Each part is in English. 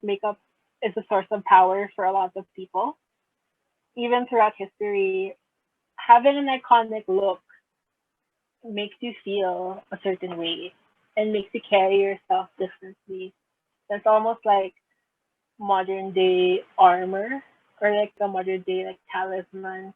makeup is a source of power for a lot of people. Even throughout history, having an iconic look makes you feel a certain way and makes you carry yourself differently. That's almost like modern day armor or like a modern day like talisman.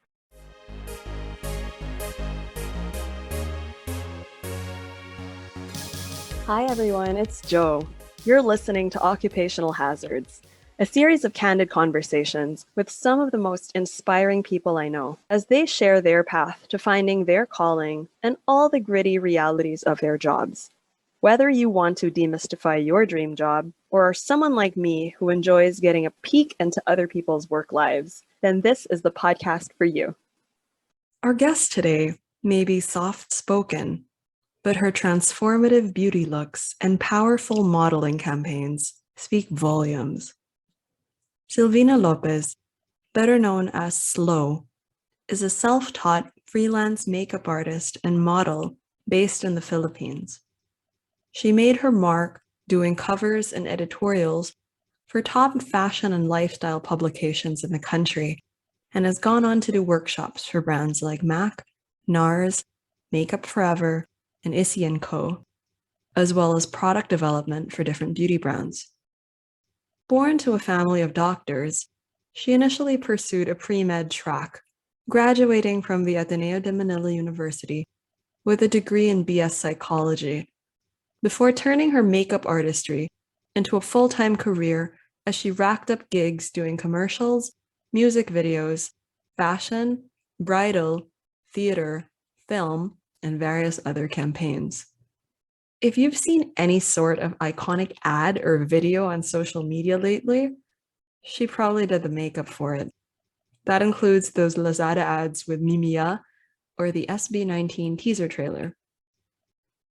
Hi everyone, it's Joe. You're listening to Occupational Hazards, a series of candid conversations with some of the most inspiring people I know as they share their path to finding their calling and all the gritty realities of their jobs. Whether you want to demystify your dream job or are someone like me who enjoys getting a peek into other people's work lives, then this is the podcast for you. Our guest today may be soft-spoken, but her transformative beauty looks and powerful modeling campaigns speak volumes. Sylvina Lopez, better known as Slow, is a self-taught freelance makeup artist and model based in the Philippines. She made her mark doing covers and editorials for top fashion and lifestyle publications in the country and has gone on to do workshops for brands like MAC, NARS, Makeup Forever, and Issy Co, as well as product development for different beauty brands. Born to a family of doctors, she initially pursued a pre-med track, graduating from the Ateneo de Manila University with a degree in BS Psychology, before turning her makeup artistry into a full-time career as she racked up gigs doing commercials, music videos, fashion, bridal, theater, film, and various other campaigns. If you've seen any sort of iconic ad or video on social media lately, she probably did the makeup for it. That includes those Lazada ads with Mimiya or the SB19 teaser trailer.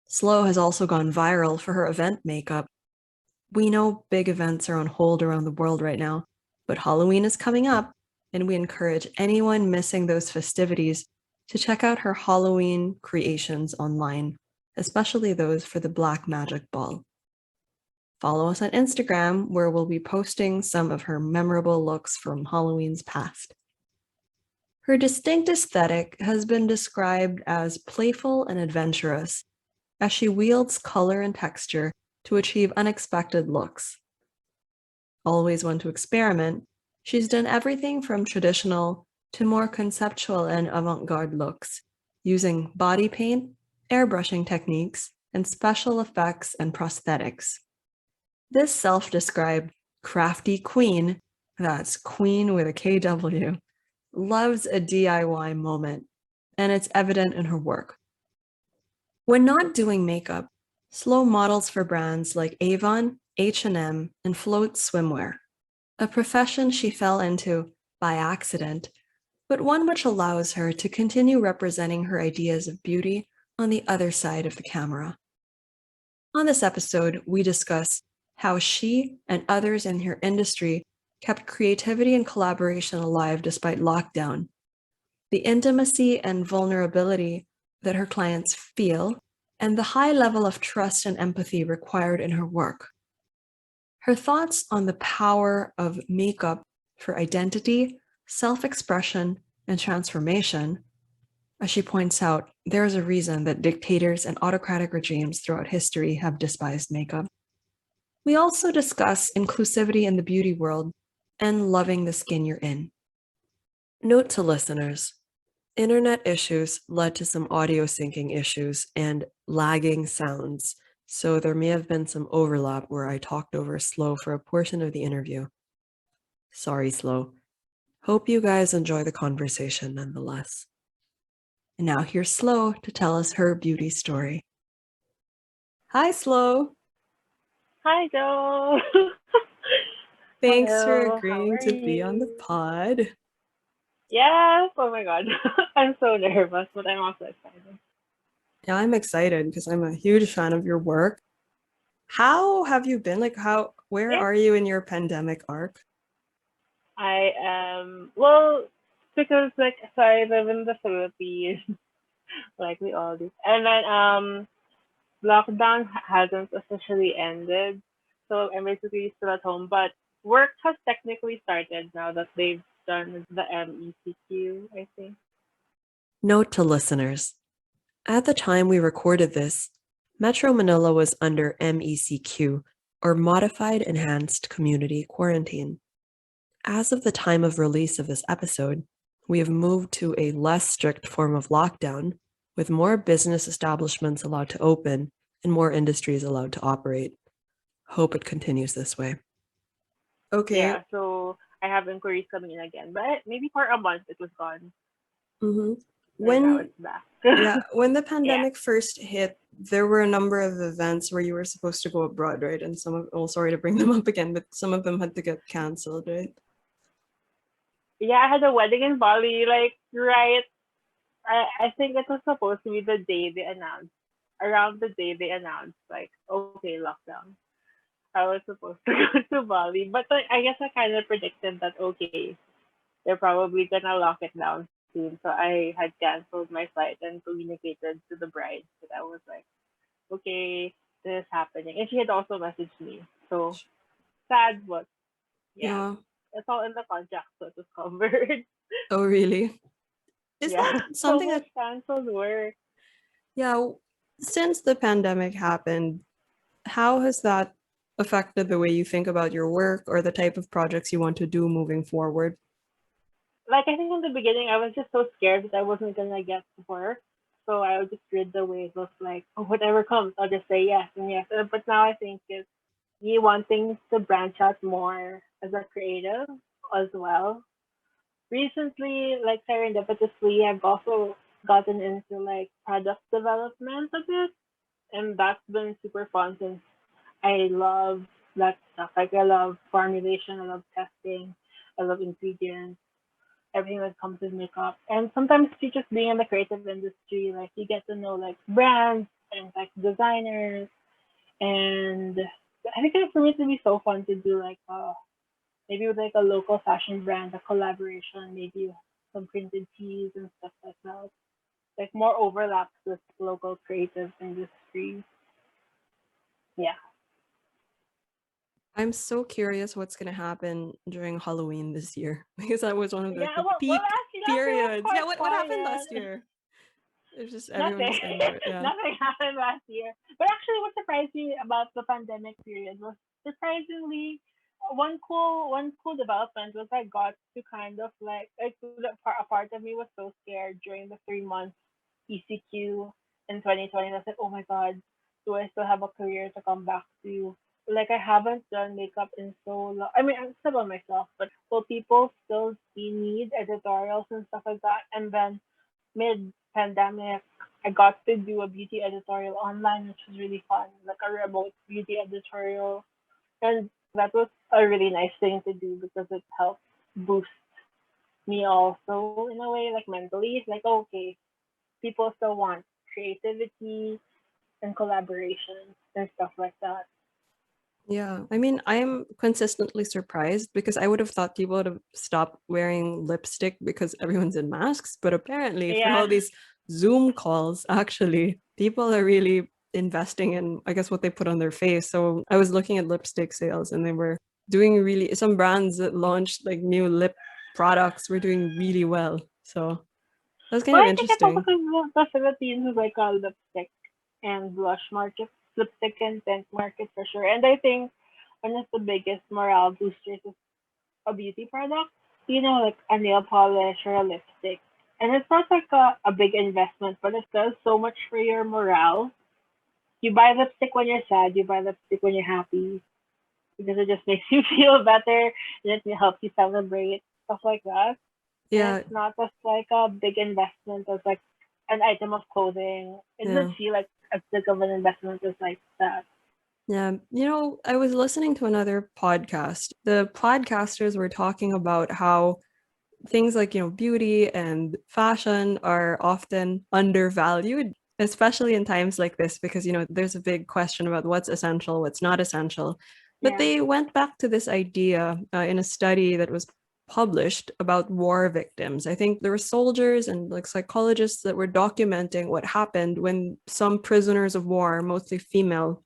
Slow has also gone viral for her event makeup. We know big events are on hold around the world right now, but Halloween is coming up, and we encourage anyone missing those festivities to check out her Halloween creations online, especially those for the Black Magic Ball. Follow us on Instagram, where we'll be posting some of her memorable looks from Halloween's past. Her distinct aesthetic has been described as playful and adventurous, as she wields color and texture to achieve unexpected looks. Always one to experiment, she's done everything from traditional to more conceptual and avant-garde looks, using body paint, airbrushing techniques, and special effects and prosthetics. This self-described crafty queen, that's queen with a KW, loves a DIY moment, and it's evident in her work. When not doing makeup, Slow models for brands like Avon, H&M, and Float Swimwear, a profession she fell into by accident, but one which allows her to continue representing her ideas of beauty on the other side of the camera. On this episode, we discuss how she and others in her industry kept creativity and collaboration alive despite lockdown, the intimacy and vulnerability that her clients feel, and the high level of trust and empathy required in her work. Her thoughts on the power of makeup for identity, self-expression, and transformation. As she points out, there is a reason that dictators and autocratic regimes throughout history have despised makeup. We also discuss inclusivity in the beauty world and loving the skin you're in. Note to listeners, internet issues led to some audio syncing issues and lagging sounds, so there may have been some overlap where I talked over Slow for a portion of the interview. Sorry, Slow. Hope you guys enjoy the conversation nonetheless. And now here's Slow to tell us her beauty story. Hi, Slow. Hi, Joe. Thanks Hello, for how agreeing are to be on the you? pod. Yes. Oh my God. I'm so nervous, but I'm also excited. Yeah, I'm excited because I'm a huge fan of your work. How have you been? Where Yeah, are you in your pandemic arc? I am. Well, because like, so I live in the Philippines, like we all do, and then lockdown hasn't officially ended, So I'm basically still at home. But work has technically started now that they've done the MECQ, I think. Note to listeners. At the time we recorded this, Metro Manila was under MECQ, or Modified Enhanced Community Quarantine. As of the time of release of this episode, we have moved to a less strict form of lockdown, with more business establishments allowed to open and more industries allowed to operate. Hope it continues this way. Okay. Yeah, so I have inquiries coming in again. But maybe for a month it was gone. Mm-hmm. And now When it's back. when the pandemic first hit, there were a number of events where you were supposed to go abroad, right? And some of, oh, sorry to bring them up again, but some of them had to get canceled, right? Yeah, I had a wedding in Bali, like right. I think it was supposed to be the day they announced. Around the day they announced, like, okay, lockdown. I was supposed to go to Bali, but like, I guess I kind of predicted that okay, they're probably gonna lock it down soon. So I had canceled my flight and communicated to the bride that I was like, okay, this is happening, and she had also messaged me. So sad, but yeah, Yeah. it's all in the contract, so it was covered. Oh, really? Is that Yeah, so something much that, canceled work. yeah, since the pandemic happened, how has that affected the way you think about your work or the type of projects you want to do moving forward? Like I think in the beginning, I was just so scared that I wasn't gonna get to work. So I would just read the wave of like, oh, whatever comes, I'll just say yes and yes. But now I think it's me wanting to branch out more as a creative as well. Recently, like serendipitously, I've also gotten into like product development a bit, and that's been super fun since I love that stuff. Like I love formulation, I love testing, I love ingredients, everything that comes with makeup. And sometimes you just being in the creative industry, like you get to know like brands and like designers, and I think for me it would be so fun to do like maybe with like a local fashion brand, a collaboration, maybe some printed tees and stuff like that. Like more overlaps with local creative industry. Yeah. I'm so curious what's going to happen during Halloween this year because that was one of Yeah, the well, peak actually, last year was periods. Yeah, quite what happened last quiet. year? It's just everyone Nothing. just indoor. Yeah. Nothing happened last year. But actually, what surprised me about the pandemic period was surprisingly one cool development was I got to kind of like a part of me was so scared during the 3 months ECQ in 2020. I was like, oh my god, do I still have a career to come back to? Like I haven't done makeup in so long. I mean, I'm still on myself, but will people still see need editorials and stuff like that? And then mid pandemic, I got to do a beauty editorial online, which was really fun, like a remote beauty editorial. And that was a really nice thing to do because it helped boost me also in a way, like mentally. It's like, okay, people still want creativity and collaboration and stuff like that. Yeah, I mean, I'm consistently surprised because I would have thought people would have stopped wearing lipstick because everyone's in masks. But apparently, for Yeah. all these Zoom calls, actually, people are really investing in, I guess, what they put on their face. So I was looking at lipstick sales and they were doing really, some brands that launched like new lip products were doing really well. So that's kind Well, of I think it's also interesting. because the Philippines is like a lipstick and blush market, lipstick and tint market for sure. And I think one of the biggest morale boosters is a beauty product, like a nail polish or a lipstick. And it's not like a big investment, but it does so much for your morale. You buy lipstick when you're sad, you buy lipstick when you're happy because it just makes you feel better and it helps you celebrate, stuff like that. And Yeah, it's not just like a big investment as like an item of clothing. It yeah. doesn't feel like as big of an investment as like that. Yeah, I was listening to another podcast. The podcasters were talking about how things like, beauty and fashion are often undervalued, especially in times like this, because, there's a big question about what's essential, what's not essential. But Yeah. they went back to this idea in a study that was published about war victims. I think there were soldiers and like psychologists that were documenting what happened when some prisoners of war, mostly female,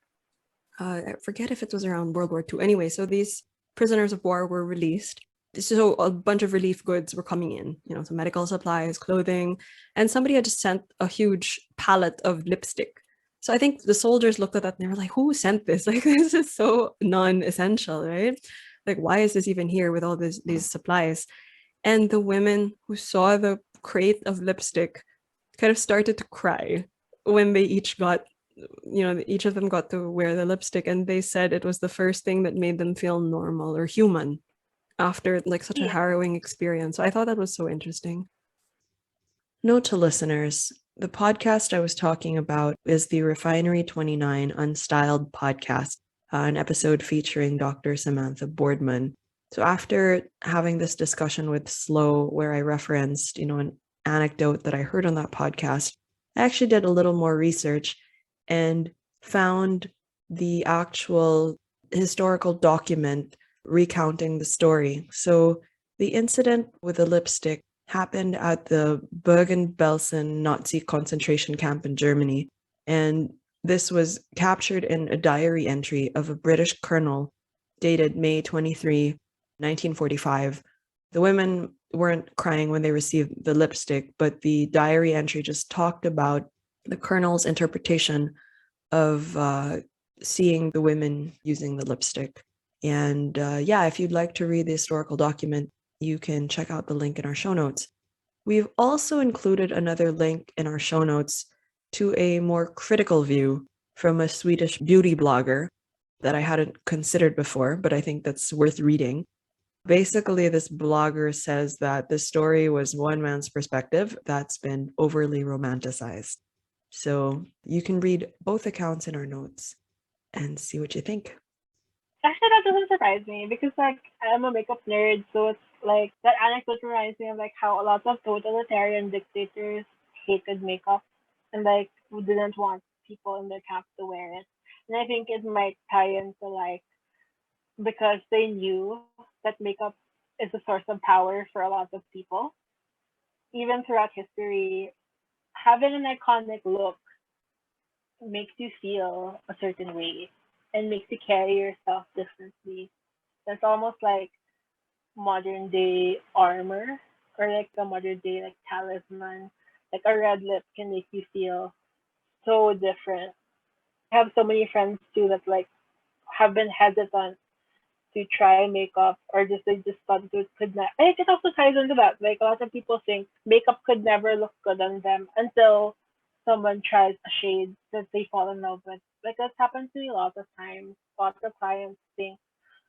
I forget if it was around World War II. Anyway, so these prisoners of war were released. So a bunch of relief goods were coming in, so medical supplies, clothing, and somebody had just sent a huge pallet of lipstick. So I think the soldiers looked at that and they were like, who sent this? Like, this is so non-essential, right? Like, why is this even here with all these supplies? And the women who saw the crate of lipstick kind of started to cry when they each got, each of them got to wear the lipstick, and they said it was the first thing that made them feel normal or human after like such a Yeah. harrowing experience. So I thought that was so interesting. Note to listeners, the podcast I was talking about is the Refinery 29 Unstyled podcast, an episode featuring Dr. Samantha Boardman. So after having this discussion with Slow, where I referenced, an anecdote that I heard on that podcast, I actually did a little more research and found the actual historical document recounting the story. So the incident with the lipstick happened at the Bergen-Belsen Nazi concentration camp in Germany. And this was captured in a diary entry of a British colonel dated May 23, 1945. The women weren't crying when they received the lipstick, but the diary entry just talked about the colonel's interpretation of seeing the women using the lipstick. And if you'd like to read the historical document, you can check out the link in our show notes. We've also included another link in our show notes to a more critical view from a Swedish beauty blogger that I hadn't considered before, but I think that's worth reading. Basically, this blogger says that the story was one man's perspective that's been overly romanticized. So you can read both accounts in our notes and see what you think. Actually, that doesn't surprise me because like I'm a makeup nerd, so it's like that anecdote reminds me of like how a lot of totalitarian dictators hated makeup and like didn't want people in their camp to wear it. And I think it might tie into like because they knew that makeup is a source of power for a lot of people. Even throughout history, having an iconic look makes you feel a certain way and makes you carry yourself differently. That's almost like modern day armor or like a modern day like talisman. Like a red lip can make you feel so different. I have so many friends too that like have been hesitant to try makeup or just they just thought it could not. I think it also ties into that. Like a lot of people think makeup could never look good on them until someone tries a shade that they fall in love with. Like that's happened to me a lot of times. A lot of clients think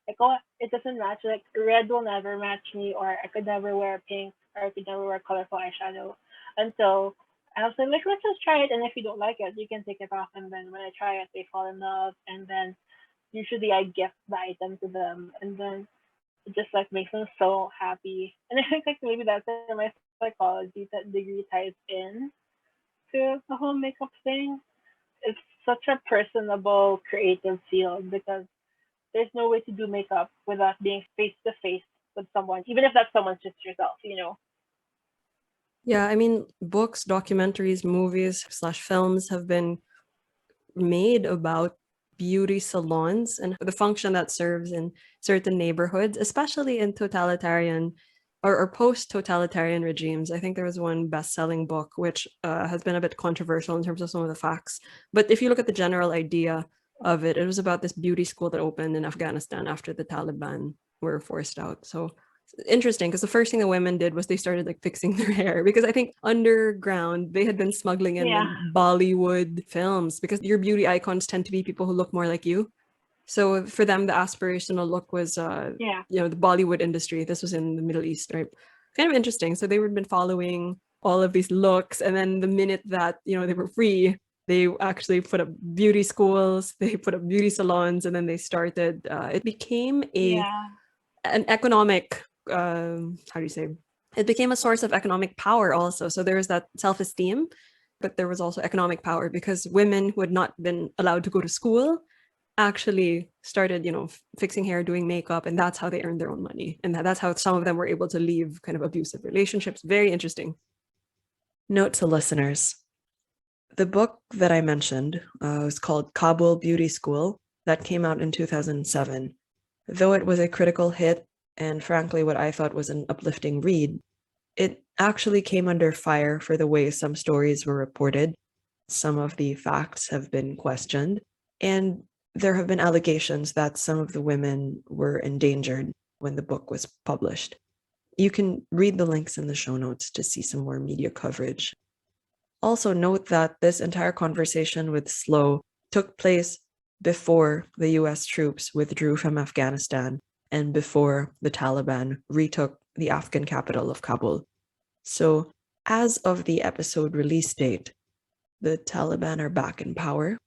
like, oh, it doesn't match. Like red will never match me, or I could never wear pink, or I could never wear colorful eyeshadow until I was like, let's just try it. And if you don't like it, you can take it off. And then when I try it, they fall in love. And then usually I gift the item to them, and then it just like makes them so happy. And I think like maybe that's where my psychology that degree ties in to the whole makeup thing. It's such a personable, creative field because there's no way to do makeup without being face to face with someone, even if that someone's just yourself. Yeah, I mean, books, documentaries, movies/films have been made about beauty salons and the function that serves in certain neighborhoods, especially in totalitarian or post-totalitarian regimes. I think there was one best-selling book which has been a bit controversial in terms of some of the facts. But if you look at the general idea of it, it was about this beauty school that opened in Afghanistan after the Taliban were forced out. So interesting because the first thing the women did was they started like fixing their hair because I think underground they had been smuggling in like Yeah. Bollywood films because your beauty icons tend to be people who look more like you. So for them, the aspirational look was, Yeah. the Bollywood industry. This was in the Middle East, right? Kind of interesting. So they would have been following all of these looks, and then the minute that they were free, they actually put up beauty schools, they put up beauty salons, and then they started. It became Yeah. an economic. How do you say? It became a source of economic power also. So there was that self-esteem, but there was also economic power because women who had not been allowed to go to school actually started, fixing hair, doing makeup, and that's how they earned their own money. And that's how some of them were able to leave kind of abusive relationships. Very interesting. Note to listeners. The book that I mentioned was called Kabul Beauty School that came out in 2007. Though it was a critical hit, and frankly what I thought was an uplifting read, it actually came under fire for the way some stories were reported. Some of the facts have been questioned, and there have been allegations that some of the women were endangered when the book was published. You can read the links in the show notes to see some more media coverage. Also note that this entire conversation with Slow took place before the US troops withdrew from Afghanistan and before the Taliban retook the Afghan capital of Kabul. So, as of the episode release date, the Taliban are back in power,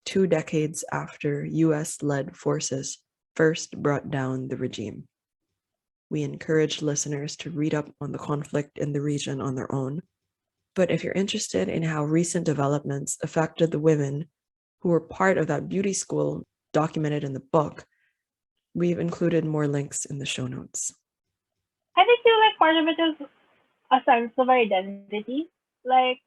2 decades after US-led forces first brought down the regime. We encourage listeners to read up on the conflict in the region on their own. But if you're interested in how recent developments affected the women who were part of that beauty school documented in the book, we've included more links in the show notes. I think part of it is a sense of identity. Like,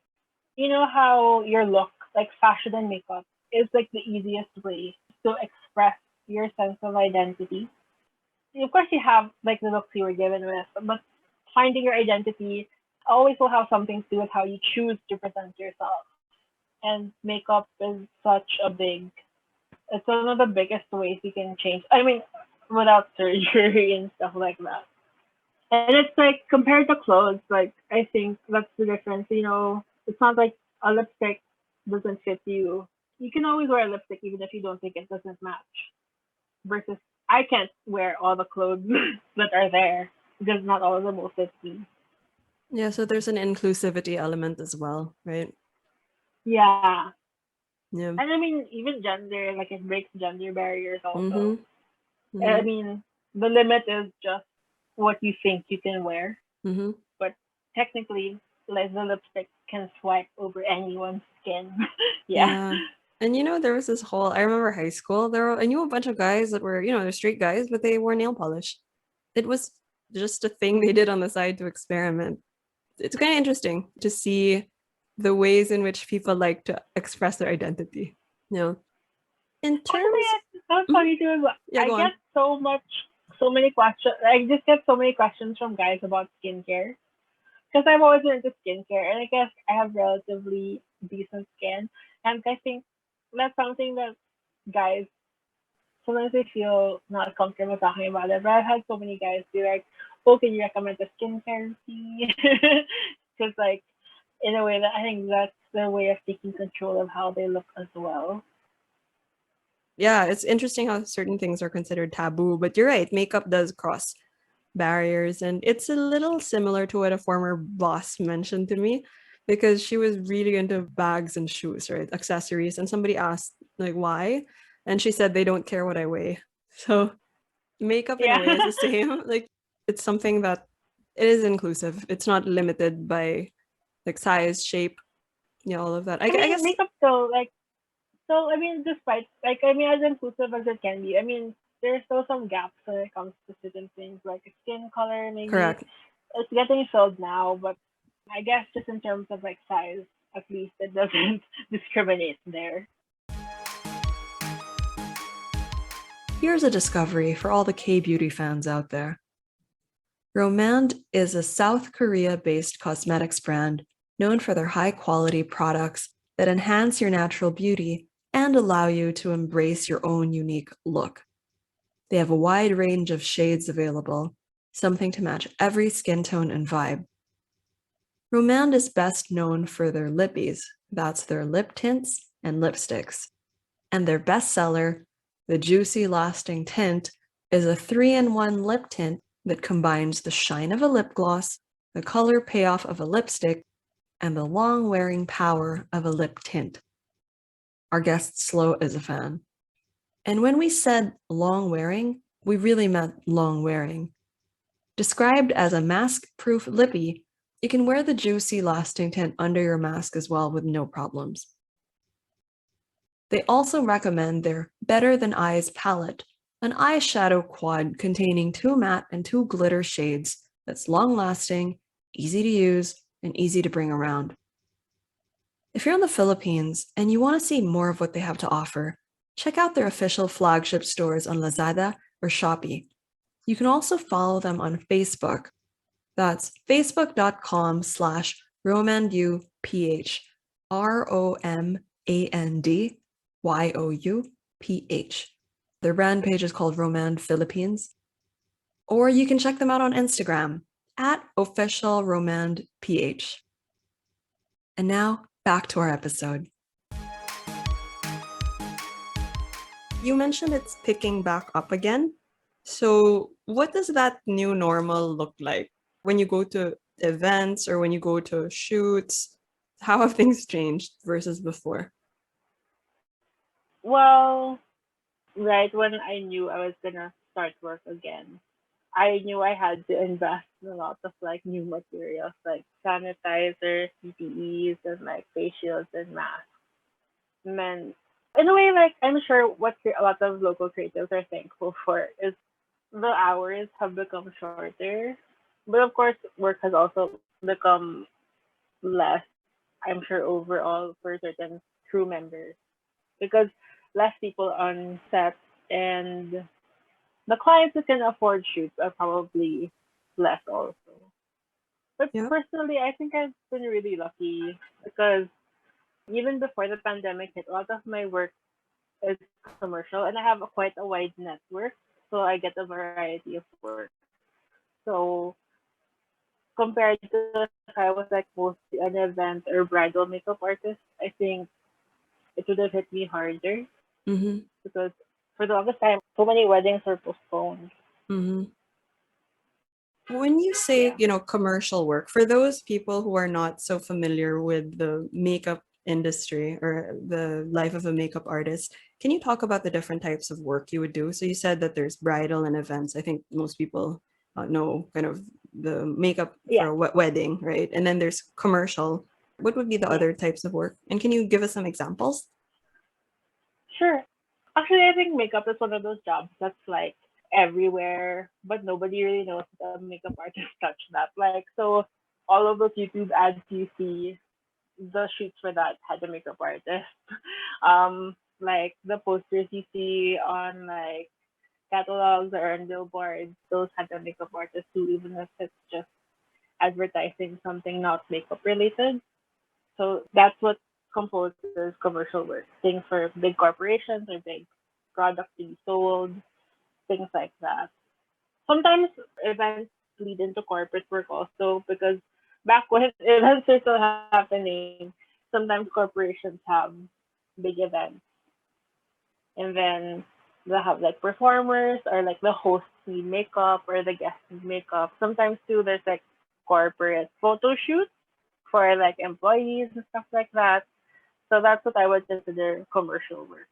you know how your look, like fashion and makeup, is like the easiest way to express your sense of identity. Of course, you have like the looks you were given with, but finding your identity always will have something to do with how you choose to present yourself. And makeup is it's one of the biggest ways you can change. I mean, without surgery and stuff like that. And it's like compared to clothes, like I think that's the difference. It's not like a lipstick doesn't fit you. You can always wear a lipstick even if you don't think it doesn't match. Versus I can't wear all the clothes that are there because not all of them will fit me. Yeah, so there's an inclusivity element as well, right? Yeah. Yeah. And I mean, even gender, like it breaks gender barriers also. Mm-hmm. I mean, the limit is just what you think you can wear. Mm-hmm. But technically, like the lipstick can swipe over anyone's skin. Yeah. And there was this I remember high school, I knew a bunch of guys that were, they're straight guys, but they wore nail polish. It was just a thing they did on the side to experiment. It's kind of interesting to see the ways in which people like to express their identity. In terms, it's so funny too. Yeah, I get so many questions. I just get so many questions from guys about skincare because I've always been into skincare, and I guess I have relatively decent skin, and I think that's something that guys sometimes they feel not comfortable talking about it. But I've had so many guys be like, "Oh, can you recommend a skincare routine?" Because like in a way that I think that's their way of taking control of how they look as well. Yeah, it's interesting how certain things are considered taboo, but you're right, makeup does cross barriers, and it's a little similar to what a former boss mentioned to me, because she was really into bags and shoes, right? Accessories, and somebody asked like why, and she said they don't care what I weigh. So makeup in a way is the same. Like it's something that it is inclusive. It's not limited by like size, shape, all of that. I guess makeup still so I mean, despite as inclusive as it can be, I mean, there's still some gaps when it comes to certain things like skin color. Maybe correct. It's getting filled now, but I guess just in terms of like size, at least it doesn't discriminate there. Here's a discovery for all the K-beauty fans out there. Romand is a South Korea-based cosmetics brand known for their high-quality products that enhance your natural beauty and allow you to embrace your own unique look. They have a wide range of shades available, something to match every skin tone and vibe. Romand is best known for their lippies, that's their lip tints and lipsticks. And their bestseller, the Juicy Lasting Tint, is a 3-in-1 lip tint that combines the shine of a lip gloss, the color payoff of a lipstick, and the long-wearing power of a lip tint. Our guest Slow is a fan. And when we said long-wearing, we really meant long-wearing. Described as a mask-proof lippy, you can wear the Juicy Lasting Tint under your mask as well with no problems. They also recommend their Better Than Eyes palette, an eyeshadow quad containing 2 matte and 2 glitter shades that's long-lasting, easy to use, and easy to bring around. If you're in the Philippines and you want to see more of what they have to offer, Check out their official flagship stores on Lazada or Shopee. You can also follow them on Facebook. That's facebook.com/romandyouph, ROMANDYOUPH. Their brand page is called Romand Philippines. Or you can check them out on Instagram at officialromandph. And now, back to our episode. You mentioned it's picking back up again. So what does that new normal look like? When you go to events or when you go to shoots, how have things changed versus before? Well, right when I knew I was gonna start work again, I knew I had to invest in a lot of like new materials like sanitizers, PPEs, and like face shields and masks. And then, in a way, like I'm sure what a lot of local creatives are thankful for is the hours have become shorter, but of course, work has also become less. I'm sure overall for certain crew members because less people on set and the clients who can afford shoots are probably less also. But Yeah. personally, I think I've been really lucky because even before the pandemic hit, a lot of my work is commercial and I have quite a wide network. So I get a variety of work. So compared to if I was like mostly an event or bridal makeup artist, I think it would have hit me harder Mm-hmm. because for the longest time, so many weddings were postponed. Mm-hmm. When you say, Yeah. commercial work, for those people who are not so familiar with the makeup industry or the life of a makeup artist, can you talk about the different types of work you would do? So you said that there's bridal and events. I think most people know kind of the makeup for Yeah. a wedding, right? And then there's commercial. What would be the Yeah. other types of work? And can you give us some examples? Sure. Actually, I think makeup is one of those jobs that's like everywhere, but nobody really knows the makeup artist touch that. Like, so all of those YouTube ads you see, the shoots for that had a makeup artist. Like the posters you see on like catalogs or on billboards, those had a makeup artist too, even if it's just advertising something not makeup related. So that's what composes commercial work. Things for big corporations or big products to be sold, things like that. Sometimes events lead into corporate work also because back when events are still happening, sometimes corporations have big events and then they'll have like performers or like the hosts need makeup or the guests need makeup. Sometimes too there's like corporate photo shoots for like employees and stuff like that. So that's what I would consider commercial work.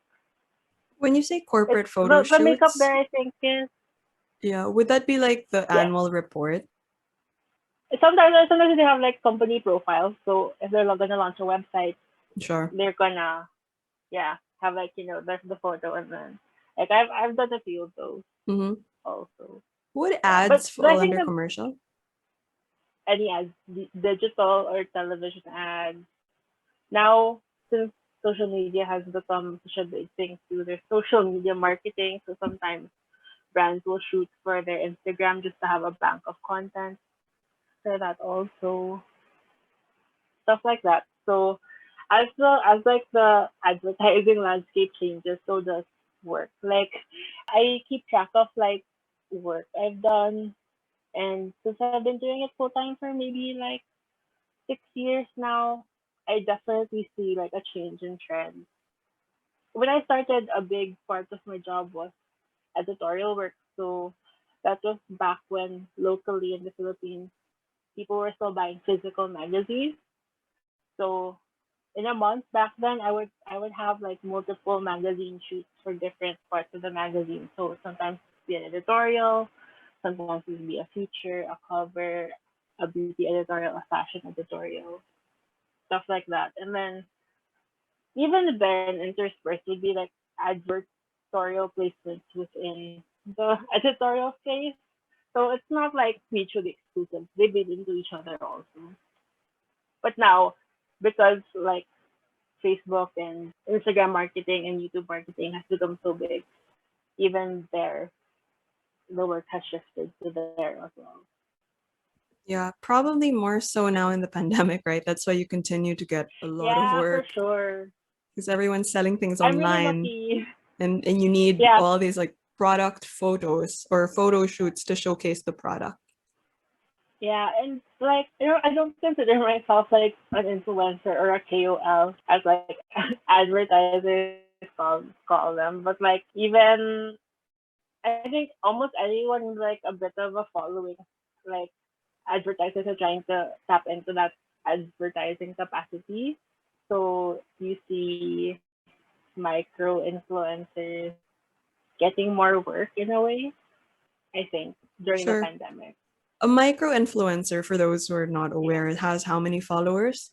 When you say It's corporate photo the makeup shoots, there I think is yeah, would that be like the yes. annual report? Sometimes they have like company profiles. So if they're gonna launch a website, Sure. they're gonna yeah have like there's the photo and then like I've done a few of those Mm-hmm. also. Would Yeah, but ads I fall think under that commercial? any ads, digital or television ads now since social media has become such a big thing too. There's social media marketing, so sometimes brands will shoot for their Instagram just to have a bank of content for that also stuff like that. So as like the advertising landscape changes, so does work. Like I keep track of like work I've done, and since I've been doing it full time for maybe like 6 years now, I definitely see like a change in trend. When I started, a big part of my job was editorial work. So that was back when locally in the Philippines, people were still buying physical magazines. So in a month back then, I would have like multiple magazine shoots for different parts of the magazine. So sometimes it'd be an editorial, sometimes it'd be a feature, a cover, a beauty editorial, a fashion editorial, stuff like that. And then even then interspersed would be like advertorial placements within the editorial space. So it's not like mutually exclusive. They bleed into each other also. But now, because like Facebook and Instagram marketing and YouTube marketing has become so big, even there, the work has shifted to there as well. Yeah, probably more so now in the pandemic, right? That's why you continue to get a lot of Yeah, for work sure. because everyone's selling things I'm really online lucky. and you need Yeah, all these like product photos or photo shoots to showcase the product. yeah, and like I don't consider myself like an influencer or a KOL as like advertisers call them, but like even I think almost anyone with like a bit of a following, like advertisers are trying to tap into that advertising capacity. So you see micro influencers getting more work in a way, I think, during the Sure. pandemic. A micro influencer, for those who are not aware, it has how many followers?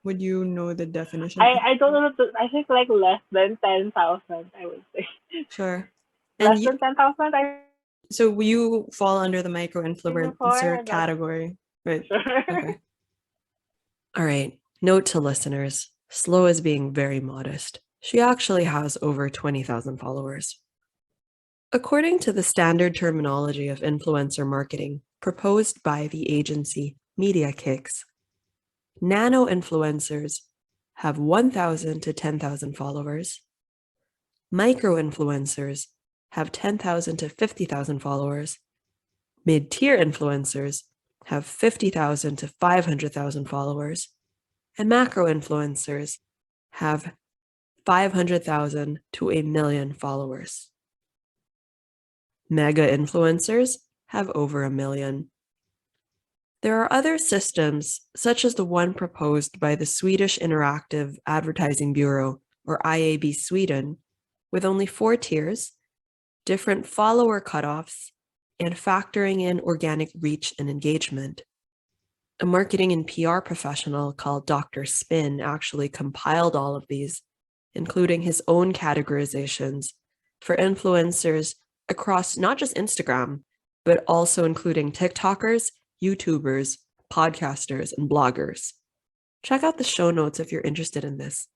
Would you know the definition? I don't know. I think like less than 10,000. I would say Sure. And less than 10,000. I so you fall under the micro think before. influencer I'm not category, right? sure. Okay. All right. Note to listeners, Slow is being very modest. She actually has over 20,000 followers. According to the standard terminology of influencer marketing proposed by the agency Media Kicks, nano influencers have 1,000 to 10,000 followers. Micro influencers have 10,000 to 50,000 followers. Mid-tier influencers have 50,000 to 500,000 followers. And macro influencers have 500,000 to a million followers. Mega influencers have over 1 million. There are other systems, such as the one proposed by the Swedish Interactive Advertising Bureau, or IAB Sweden, with only 4 tiers, different follower cutoffs, and factoring in organic reach and engagement. A marketing and PR professional called Dr. Spin actually compiled all of these, including his own categorizations for influencers across not just Instagram, but also including TikTokers, YouTubers, podcasters, and bloggers. Check out the show notes if you're interested in this.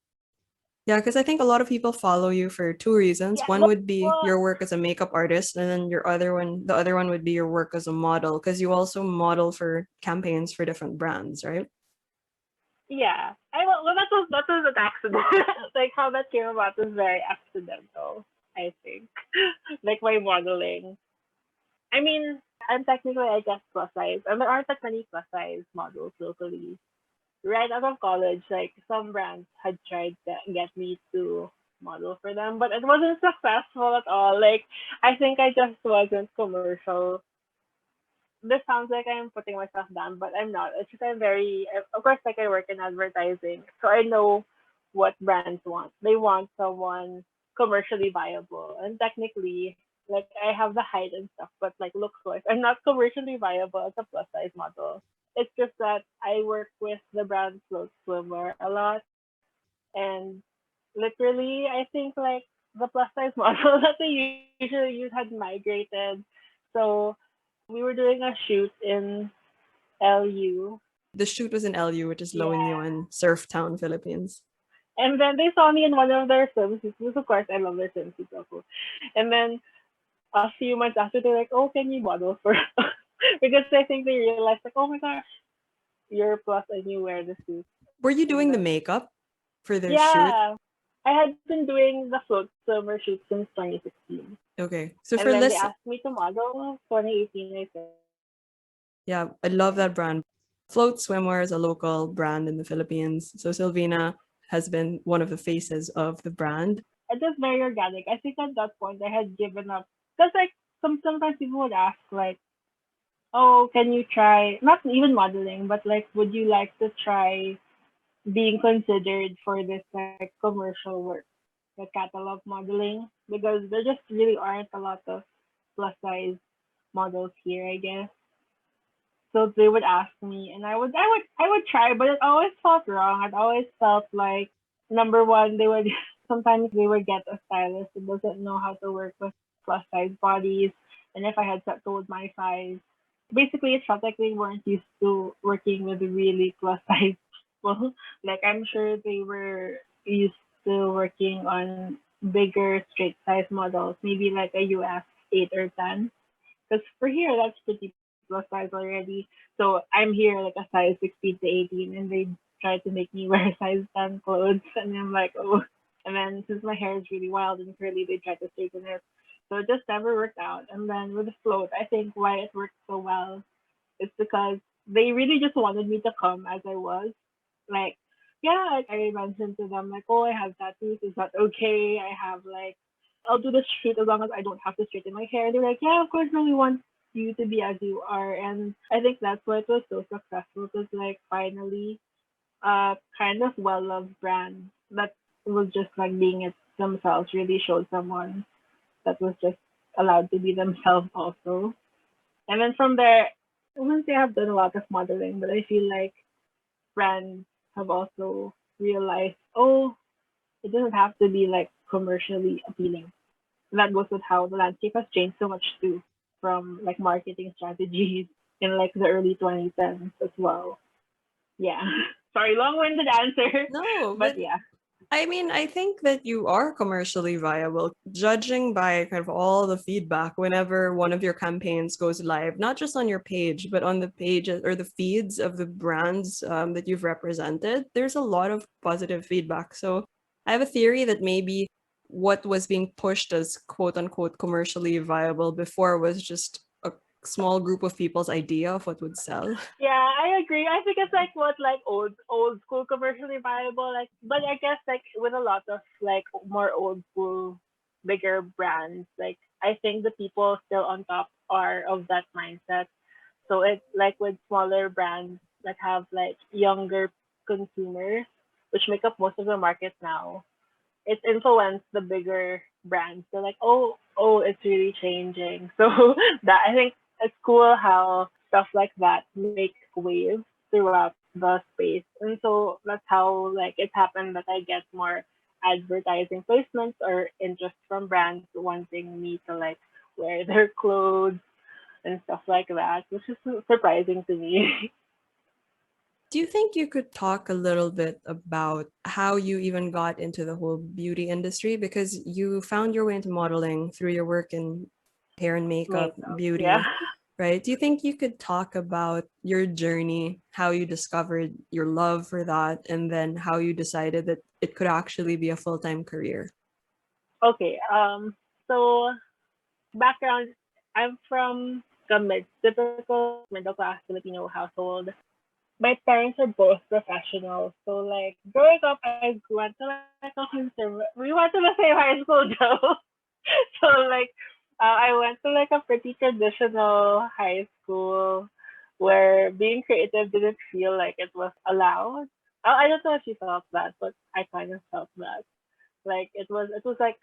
Yeah, because I think a lot of people follow you for 2 reasons. Yeah. One would be your work as a makeup artist, and then the other one would be your work as a model, because you also model for campaigns for different brands, right? Yeah. That was an accident. Like how that came about was very accidental, I think. Like my modeling. I mean, I'm technically I guess plus size. And there aren't that many plus size models locally. Right out of college, like some brands had tried to get me to model for them, but it wasn't successful at all. Like I think I just wasn't commercial. This sounds like I'm putting myself down, but I'm not. It's just I'm very, of course, like I work in advertising, so I know what brands want. They want someone commercially viable, and technically, like I have the height and stuff, but like looks wise, I'm not commercially viable as a plus size model. It's just that I work with the brand Float Swimwear a lot, and literally, I think like the plus size model that they usually use had migrated, so we were doing a shoot in LU. The shoot was in LU, which is La Yeah. Union, Surf Town, Philippines. And then they saw me in one of their swimsuits, because of course I love their swimsuits also. And then a few months after, they're like, "Oh, can you model for?" Because I think they realized like, "Oh my gosh, you're plus and you wear the suit." Were you And doing the then, makeup for their shoot? yeah, I had been doing the float swimmer shoot since 2016, Okay, so and for then they this, asked me to model 2018. I think. yeah, I love that brand. Float Swimwear is a local brand in the Philippines. So Sylvina has been one of the faces of the brand. It was very organic. I think at that point I had given up because like sometimes people would ask like, "Oh, can you try not even modeling, but like, would you like to try being considered for this like commercial work, like catalog modeling? Because there just really aren't a lot of plus size models here, I guess." So they would ask me, and I would try, but it always felt wrong. It always felt like number one, they would sometimes they would get a stylist who doesn't know how to work with plus size bodies, and if I had told my size, basically it felt like they weren't used to working with really plus size people. Like I'm sure they were used to working on bigger straight size models, maybe like a US 8 or 10. Because for here, that's pretty plus size already. So I'm here like a size 16 to 18, and they try to make me wear size 10 clothes. And I'm like, oh. And then since my hair is really wild and curly, they try to straighten it. So it just never worked out. And then with the float, I think why it worked so well is because they really just wanted me to come as I was. Like, yeah, like I mentioned to them, like, oh, I have tattoos. Is that okay? I have like, I'll do the shoot as long as I don't have to straighten my hair. They're like, yeah, of course, no, we want you to be as you are. And I think that's why it was so successful because, like, finally, kind of well loved brand that was just like being it themselves really showed someone that was just allowed to be themselves also. And then from there, I wouldn't say I've done a lot of modeling, but I feel like brands have also realized, oh, it doesn't have to be like commercially appealing. And that goes with how the landscape has changed so much too, from like marketing strategies in like the early 2010s as well. Yeah. Sorry, long-winded answer, No, but but yeah. I mean, I think that you are commercially viable, judging by kind of all the feedback whenever one of your campaigns goes live, not just on your page, but on the pages or the feeds of the brands that you've represented. There's a lot of positive feedback. So I have a theory that maybe what was being pushed as quote unquote commercially viable before was just a small group of people's idea of what would sell. Yeah, I agree. I think it's like what like old school commercially viable, like, but I guess like with a lot of like more old school bigger brands, like I think the people still on top are of that mindset. So it's like with smaller brands that have like younger consumers, which make up most of the market now, it's influenced the bigger brands. They're like, oh, it's really changing. So that I think it's cool how stuff like that make waves throughout the space. And so that's how like it happened that I get more advertising placements or interest from brands wanting me to like wear their clothes and stuff like that, which is surprising to me. Do you think you could talk a little bit about how you even got into the whole beauty industry? Because you found your way into modeling through your work in hair and makeup, Makeup, yeah. beauty, right? Do you think you could talk about your journey, how you discovered your love for that, and then how you decided that it could actually be a full-time career? Okay. So background, I'm from a typical middle class Filipino household. My parents are both professionals, so like growing up, I went to like a we went to the same high school, Joe. So like, I went to like a pretty traditional high school where being creative didn't feel like it was allowed. I don't know if you felt that, but I kind of felt that. Like it was like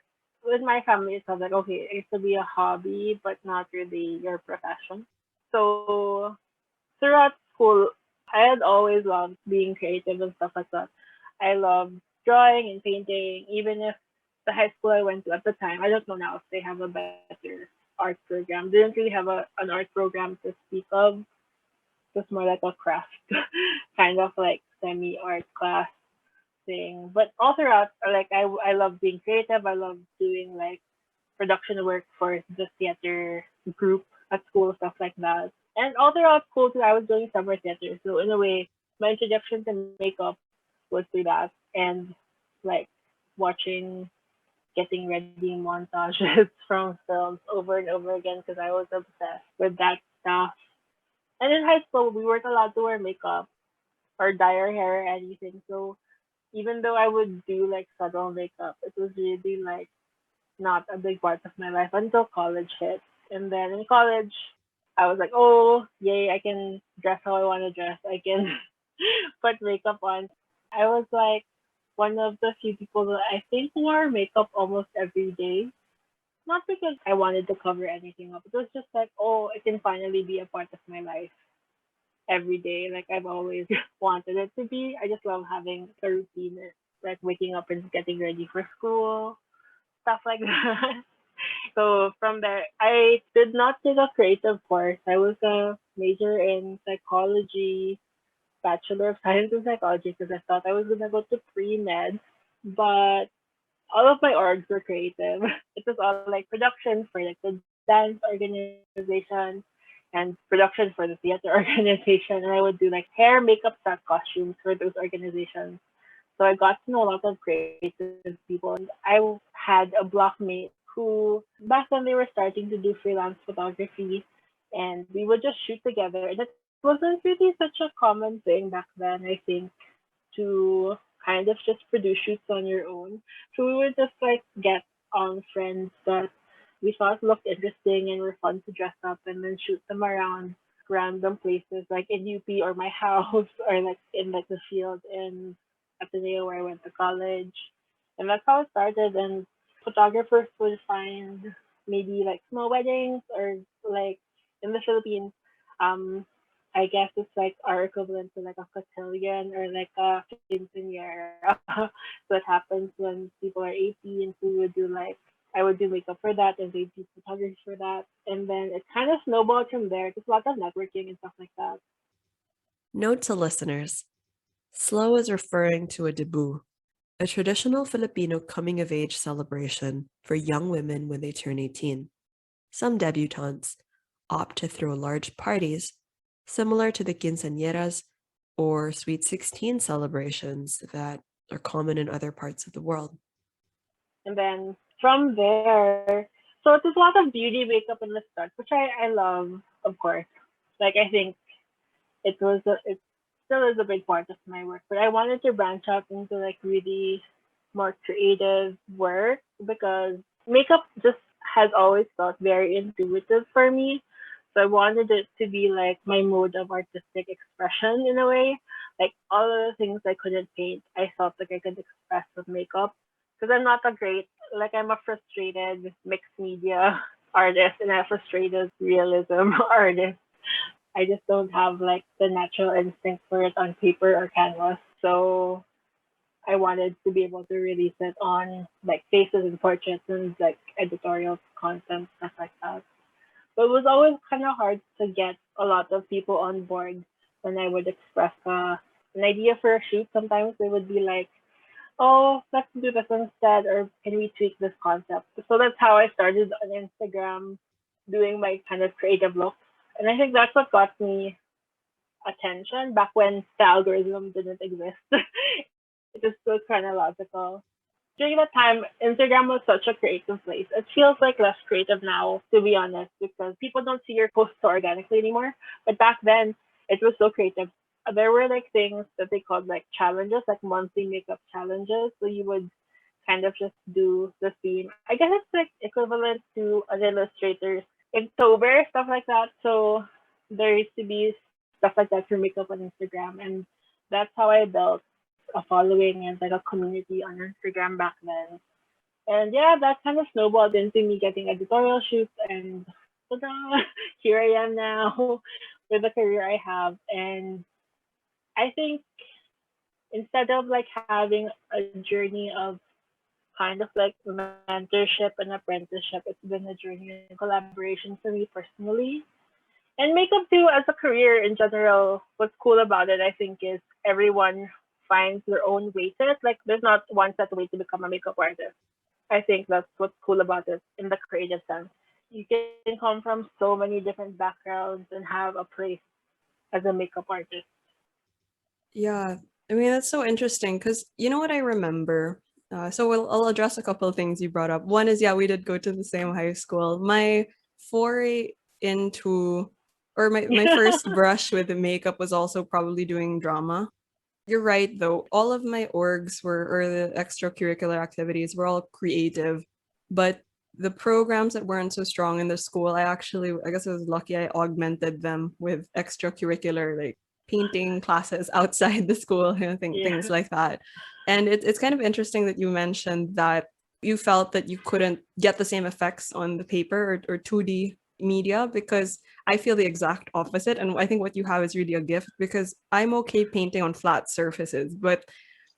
with my family, it was like okay, it used to be a hobby, but not really your profession. So throughout school, I had always loved being creative and stuff like that. I loved drawing and painting, even if the high school I went to at the time, I don't know now if they have a better art program. They didn't really have an art program to speak of. It was more like a craft, kind of like semi art class thing. But all throughout, like I love being creative. I love doing like production work for the theater group at school, stuff like that. And all throughout school too, I was doing summer theater. So in a way, my introduction to makeup was through that and like watching getting ready montages from films over and over again because I was obsessed with that stuff. And in high school, we weren't allowed to wear makeup or dye our hair or anything. So even though I would do like subtle makeup, it was really like not a big part of my life until college hit. And then in college, I was like, oh, yay, I can dress how I want to dress. I can put makeup on. I was like one of the few people that I think wore makeup almost every day. Not because I wanted to cover anything up. It was just like, oh, it can finally be a part of my life every day. Like I've always wanted it to be. I just love having a routine, like waking up and getting ready for school, stuff like that. So from there, I did not take a creative course. I was a major in psychology, Bachelor of Science in Psychology because I thought I was gonna go to pre-med, but all of my orgs were creative. It was all like production for like the dance organization and production for the theater organization, and I would do like hair, makeup, set costumes for those organizations. So I got to know a lot of creative people, and I had a blockmate who back then they were starting to do freelance photography, and we would just shoot together. And it wasn't really such a common thing back then, I think, to kind of just produce shoots on your own. So we would just like get friends that we thought looked interesting and were fun to dress up and then shoot them around random places like in UP or my house or like in like the field in Ateneo where I went to college. And that's how it started. And photographers would find maybe like small weddings or like in the Philippines, um, I guess it's like our equivalent to like a cotillion or like a quinceañera. So it happens when people are 18, so we would do like I would do makeup for that and they do photography for that. And then it kind of snowballed from there. Just a lot of networking and stuff like that. Note to listeners, SLO is referring to a debut, a traditional Filipino coming-of-age celebration for young women when they turn 18. Some debutantes opt to throw large parties, similar to the quinceañeras or Sweet 16 celebrations that are common in other parts of the world. And then from there, so it was a lot of beauty makeup in the start, which I love, of course. Like I think it still is a big part of my work, but I wanted to branch out into like really more creative work because makeup just has always felt very intuitive for me. So I wanted it to be like my mode of artistic expression in a way. Like all of the things I couldn't paint, I felt like I could express with makeup. Because I'm not a great, like I'm a frustrated mixed media artist and a frustrated realism artist. I just don't have like the natural instinct for it on paper or canvas. So I wanted to be able to release it on like faces and portraits and like editorial content, stuff like that. But it was always kind of hard to get a lot of people on board when I would express an idea for a shoot. Sometimes they would be like, oh, let's do this instead, or can we tweak this concept? So that's how I started on Instagram doing my kind of creative looks. And I think that's what got me attention back when the algorithm didn't exist. It was still chronological. During that time, Instagram was such a creative place. It feels like less creative now, to be honest, because people don't see your posts so organically anymore. But back then, it was so creative. There were like things that they called like challenges, like monthly makeup challenges. So you would kind of just do the theme. I guess it's like equivalent to an illustrator's Inktober, stuff like that. So there used to be stuff like that for makeup on Instagram. And that's how I built a following and like a community on Instagram back then. And yeah, that kind of snowballed into me getting editorial shoots and ta-da, here I am now with the career I have. And I think instead of like having a journey of kind of like mentorship and apprenticeship, it's been a journey of collaboration for me personally. And makeup too as a career in general, what's cool about it I think is everyone finds their own way to it. Like there's not one set way to become a makeup artist. I think that's what's cool about it in the creative sense. You can come from so many different backgrounds and have a place as a makeup artist. Yeah, I mean, that's so interesting because you know what I remember? I'll address a couple of things you brought up. One is, yeah, we did go to the same high school. My foray into, or my first brush with the makeup was also probably doing drama. You're right, though. All of my orgs or the extracurricular activities were all creative, but the programs that weren't so strong in the school, I guess I was lucky I augmented them with extracurricular, like painting classes outside the school, things like that. And it's kind of interesting that you mentioned that you felt that you couldn't get the same effects on the paper or 2D media because I feel the exact opposite. And I think what you have is really a gift because I'm okay painting on flat surfaces, but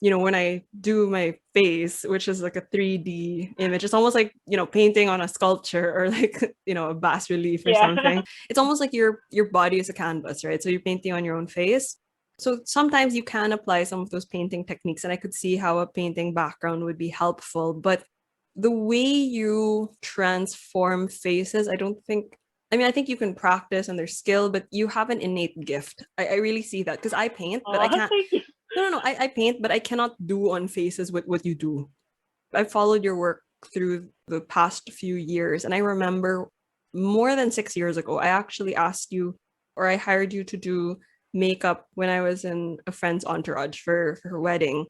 when I do my face, which is like a 3D image, it's almost like, painting on a sculpture or like, a bas relief or something. It's almost like your body is a canvas, right? So you're painting on your own face. So sometimes you can apply some of those painting techniques, and I could see how a painting background would be helpful. But the way you transform faces, I think you can practice and there's skill, but you have an innate gift. I really see that because I paint, but I Oh, can't. thank you. No. I paint, but I cannot do on faces what you do. I followed your work through the past few years, and I remember more than 6 years ago, I actually asked you, or I hired you to do makeup when I was in a friend's entourage for her wedding.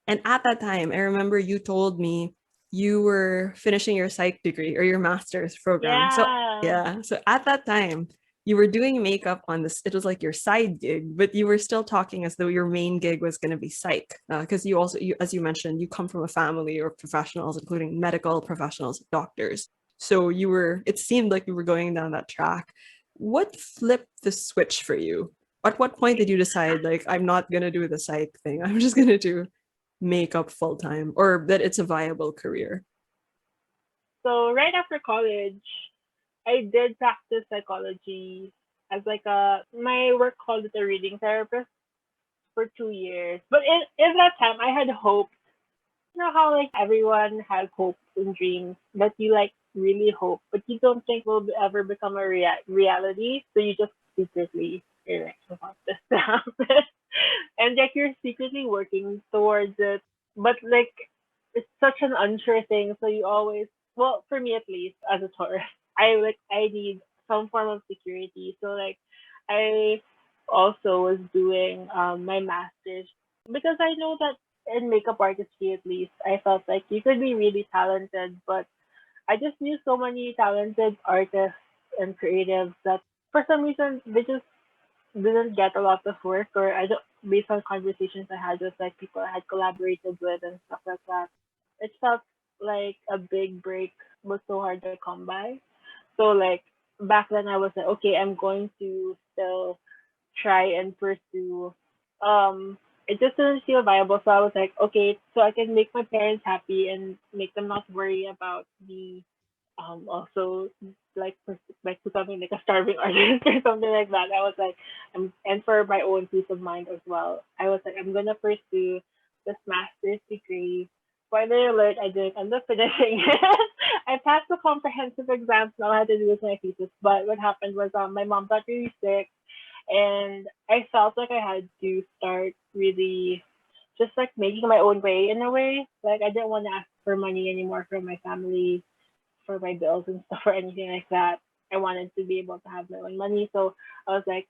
And at that time, I remember you told me you were finishing your psych degree or your master's program. So Yeah. yeah, so at that time, you were doing makeup on this. It was like your side gig, but you were still talking as though your main gig was going to be psych. Because as you mentioned, you come from a family of professionals, including medical professionals, doctors. So it seemed like you were going down that track. What flipped the switch for you? At what point did you decide, like, I'm not going to do the psych thing? I'm just going to do makeup full time, or that it's a viable career? So right after college, I did practice psychology as like my work called it a reading therapist for 2 years. But in that time, I had hope. You know how like everyone has hopes and dreams that you like really hope, but you don't think will ever become a reality. So you just secretly you're like, I want this to happen, and like you're secretly working towards it. But like it's such an unsure thing, so you always, well, for me at least, as a Taurus, I need some form of security. So like I also was doing my master's because I know that in makeup artistry at least, I felt like you could be really talented, but I just knew so many talented artists and creatives that for some reason they just didn't get a lot of work, or I don't, based on conversations I had with like people I had collaborated with and stuff like that. It felt like a big break was so hard to come by. So like back then I was like, okay, I'm going to still try and pursue. It just didn't feel viable, so I was like, okay, so I can make my parents happy and make them not worry about me. Also like like becoming like a starving artist or something like that. I was like, and for my own peace of mind as well. I was like, I'm gonna pursue this master's degree. Spoiler alert, I didn't end up finishing it. I passed the comprehensive exams, now I had to do with my thesis. But what happened was my mom got really sick, and I felt like I had to start really just like making my own way in a way. Like I didn't want to ask for money anymore from my family for my bills and stuff or anything like that. I wanted to be able to have my own money. So I was like,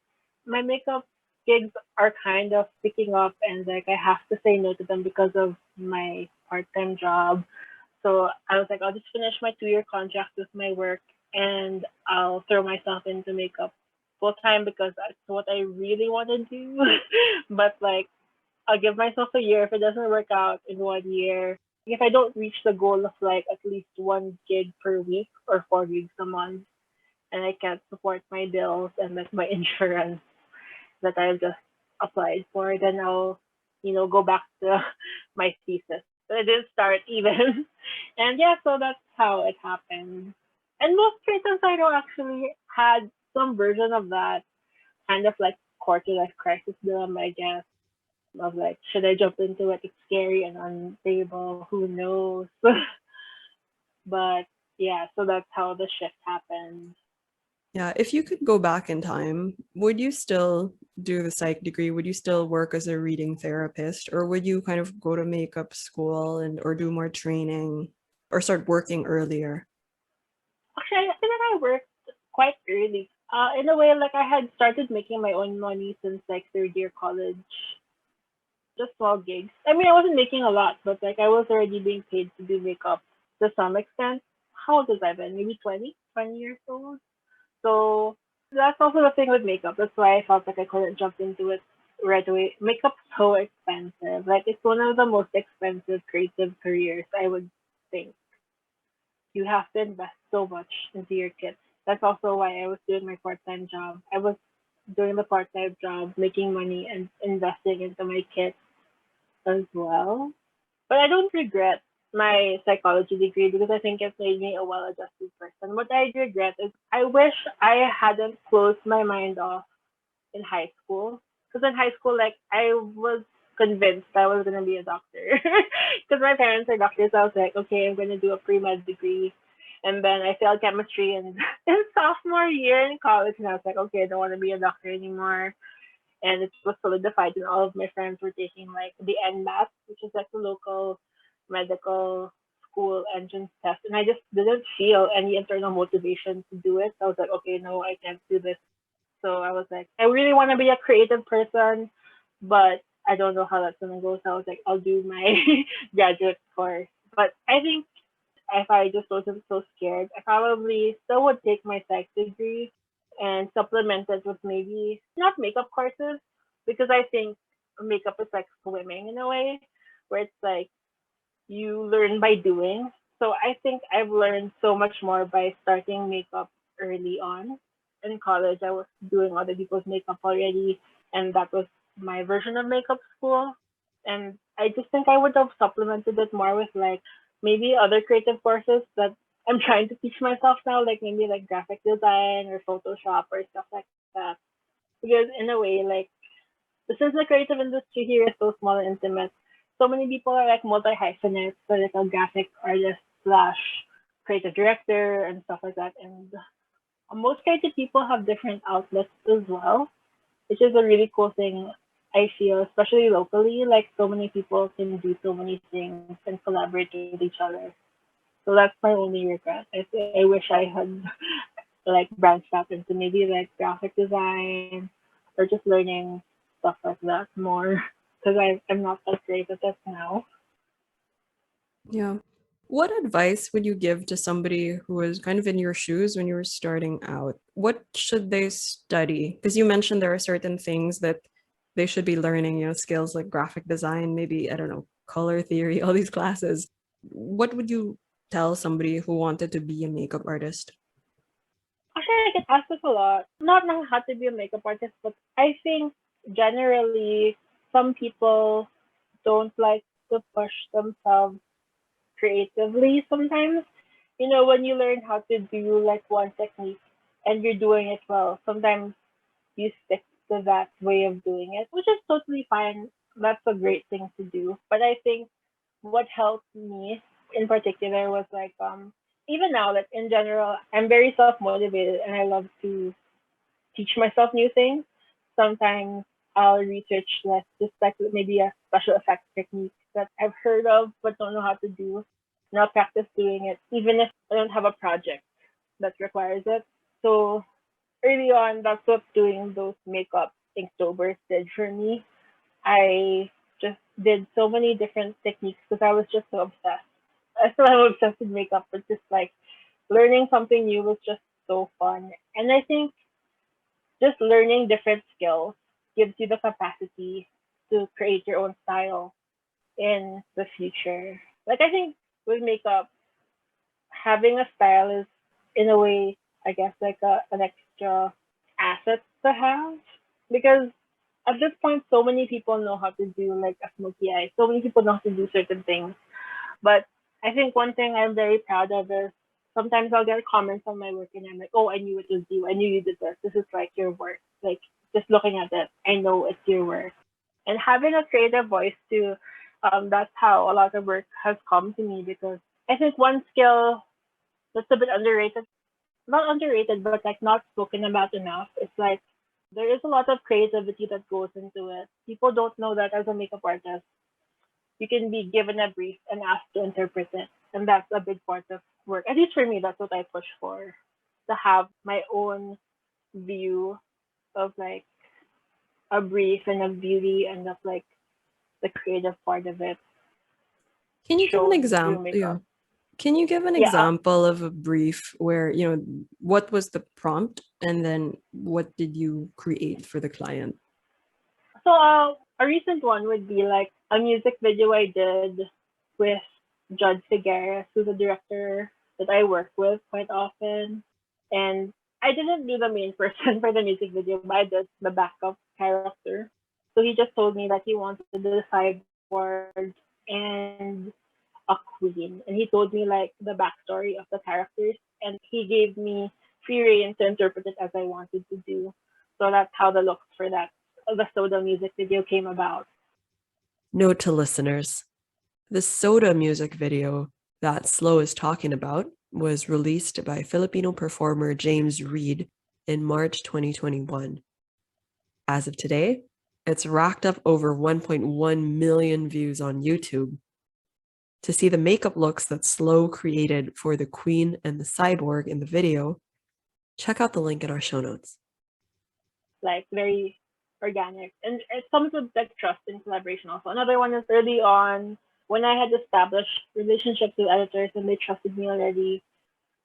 my makeup gigs are kind of picking up, and like I have to say no to them because of my part-time job. So I was like, I'll just finish my 2-year contract with my work, and I'll throw myself into makeup full time because that's what I really want to do. But like, I'll give myself a year. If it doesn't work out in 1 year, if I don't reach the goal of like at least one gig per week or 4 gigs a month, and I can't support my bills and like my insurance that I've just applied for, then I'll, go back to my thesis. But I didn't start even. And yeah, so that's how it happened. And most creators I know actually had some version of that kind of like quarter life crisis dilemma, I guess, of like, should I jump into it? It's scary and unstable. Who knows? But yeah, so that's how the shift happened. Yeah, if you could go back in time, would you still do the psych degree? Would you still work as a reading therapist, or would you kind of go to makeup school and or do more training or start working earlier? Actually, I think that I worked quite early. In a way, like I had started making my own money since like third year college, just small gigs. I mean, I wasn't making a lot, but like I was already being paid to do makeup to some extent. How old was I then? Maybe 20 years old. So that's also the thing with makeup. That's why I felt like I couldn't jump into it right away. Makeup's so expensive. Like it's one of the most expensive creative careers, I would think. You have to invest so much into your kits. That's also why I was doing my part-time job. I was doing the part-time job, making money and investing into my kits as well. But I don't regret my psychology degree because I think it made me a well-adjusted person. What I regret is I wish I hadn't closed my mind off in high school. Because in high school, like, I was convinced I was gonna be a doctor because my parents are doctors. So I was like, okay, I'm gonna do a pre-med degree, and then I failed chemistry in sophomore year in college, and I was like, okay, I don't want to be a doctor anymore. And it was solidified, and all of my friends were taking like the NMAT, which is like the local medical school entrance test, and I just didn't feel any internal motivation to do it. So I was like, okay, no, I can't do this. So I was like, I really want to be a creative person, but I don't know how that's gonna go. So I was like, I'll do my graduate course. But I think if I just wasn't so scared, I probably still would take my psych degree and supplement it with maybe not makeup courses, because I think makeup is like swimming in a way, where it's like you learn by doing. So I think I've learned so much more by starting makeup early on. In college, I was doing other people's makeup already, and that was my version of makeup school. And I just think I would have supplemented it more with like maybe other creative courses that I'm trying to teach myself now, like maybe like graphic design or Photoshop or stuff like that. Because in a way, like, since the creative industry here is so small and intimate, so many people are like multi hyphenates, so like a graphic artist slash creative director and stuff like that. And most creative people have different outlets as well, which is a really cool thing. I feel, especially locally, like so many people can do so many things and collaborate with each other. So that's my only regret. I wish I had like branched out into maybe like graphic design or just learning stuff like that more because I'm not that great at that now. Yeah. What advice would you give to somebody who was kind of in your shoes when you were starting out? What should they study? Because you mentioned there are certain things that they should be learning, skills like graphic design, maybe, I don't know, color theory, all these classes. What would you tell somebody who wanted to be a makeup artist? Actually, I get asked this a lot. Not knowing how to be a makeup artist, but I think generally some people don't like to push themselves creatively sometimes. You know, when you learn how to do like one technique and you're doing it well, sometimes you stick to that way of doing it, which is totally fine. That's a great thing to do. But I think what helped me in particular was like even now, like in general, I'm very self motivated and I love to teach myself new things. Sometimes I'll research like just like maybe a special effects technique that I've heard of but don't know how to do. And I'll practice doing it even if I don't have a project that requires it. So early on, that's what doing those makeup Inktober did for me. I just did so many different techniques because I was just so obsessed. I still am obsessed with makeup, but just like learning something new was just so fun. And I think just learning different skills gives you the capacity to create your own style in the future. Like I think with makeup, having a style is in a way, I guess, like an extra asset to have because at this point, so many people know how to do like a smoky eye. So many people know how to do certain things. But I think one thing I'm very proud of is sometimes I'll get comments on my work and I'm like, oh, I knew it was you. I knew you did this. This is like your work. Like just looking at it, I know it's your work. And having a creative voice too, that's how a lot of work has come to me because I think one skill that's a bit underrated, not underrated, but like not spoken about enough. It's like there is a lot of creativity that goes into it. People don't know that as a makeup artist, you can be given a brief and asked to interpret it. And that's a big part of work. At least for me, that's what I push for. To have my own view of like a brief and a beauty and of like the creative part of it Can you give an shown through example? Yeah. makeup. Can you give an Yeah. example of a brief where, what was the prompt and then what did you create for the client? So a recent one would be like a music video I did with Judge Figueres, who's a director that I work with quite often. And I didn't do the main person for the music video, but I did the backup character. So he just told me that he wanted a cyborg and a queen. And he told me like the backstory of the characters and he gave me free reign to interpret it as I wanted to do. So that's how the looks for that the Soda music video came about. Note to listeners, the Soda music video that Slow is talking about was released by Filipino performer James Reid in March 2021. As of today, it's racked up over 1.1 million views on YouTube. To see the makeup looks that Slow created for the Queen and the Cyborg in the video, check out the link in our show notes. Like very organic, and it comes with like trust and collaboration also. Another one is early on when I had established relationships with editors and they trusted me already.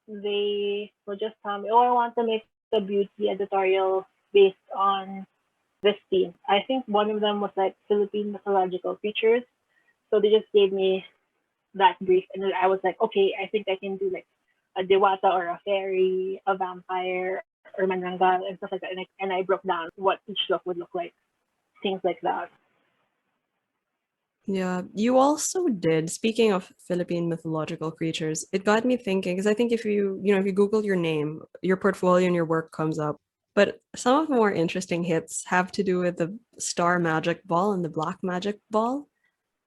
They would just tell me, "Oh, I want to make a beauty editorial based on this theme." I think one of them was like Philippine mythological creatures, so they just gave me that brief, and then I was like, okay, I think I can do like a Dewata or a fairy, a vampire, or manangal and stuff like that. And I broke down what each look would look like, things like that. Yeah, you also did, speaking of Philippine mythological creatures, it got me thinking, because I think if if you Google your name, your portfolio and your work comes up. But some of the more interesting hits have to do with the Star Magic Ball and the Black Magic Ball,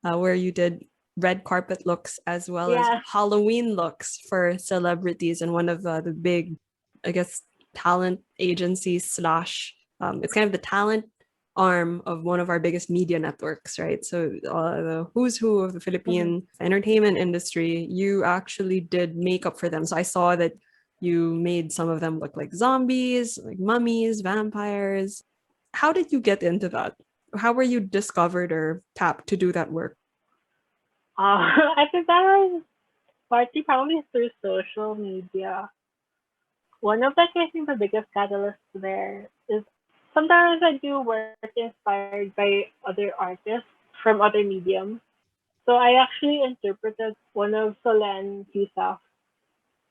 where you did red carpet looks as well as Yeah. Halloween looks for celebrities and one of the big, I guess, talent agencies slash, it's kind of the talent arm of one of our biggest media networks, right? So the who's who of the Philippine entertainment industry, you actually did makeup for them. So I saw that you made some of them look like zombies, like mummies, vampires. How did you get into that? How were you discovered or tapped to do that work? I think that was partly probably through social media. One of the, I think the biggest catalysts there is sometimes I do work inspired by other artists from other mediums. So I actually interpreted one of Solen Cusack's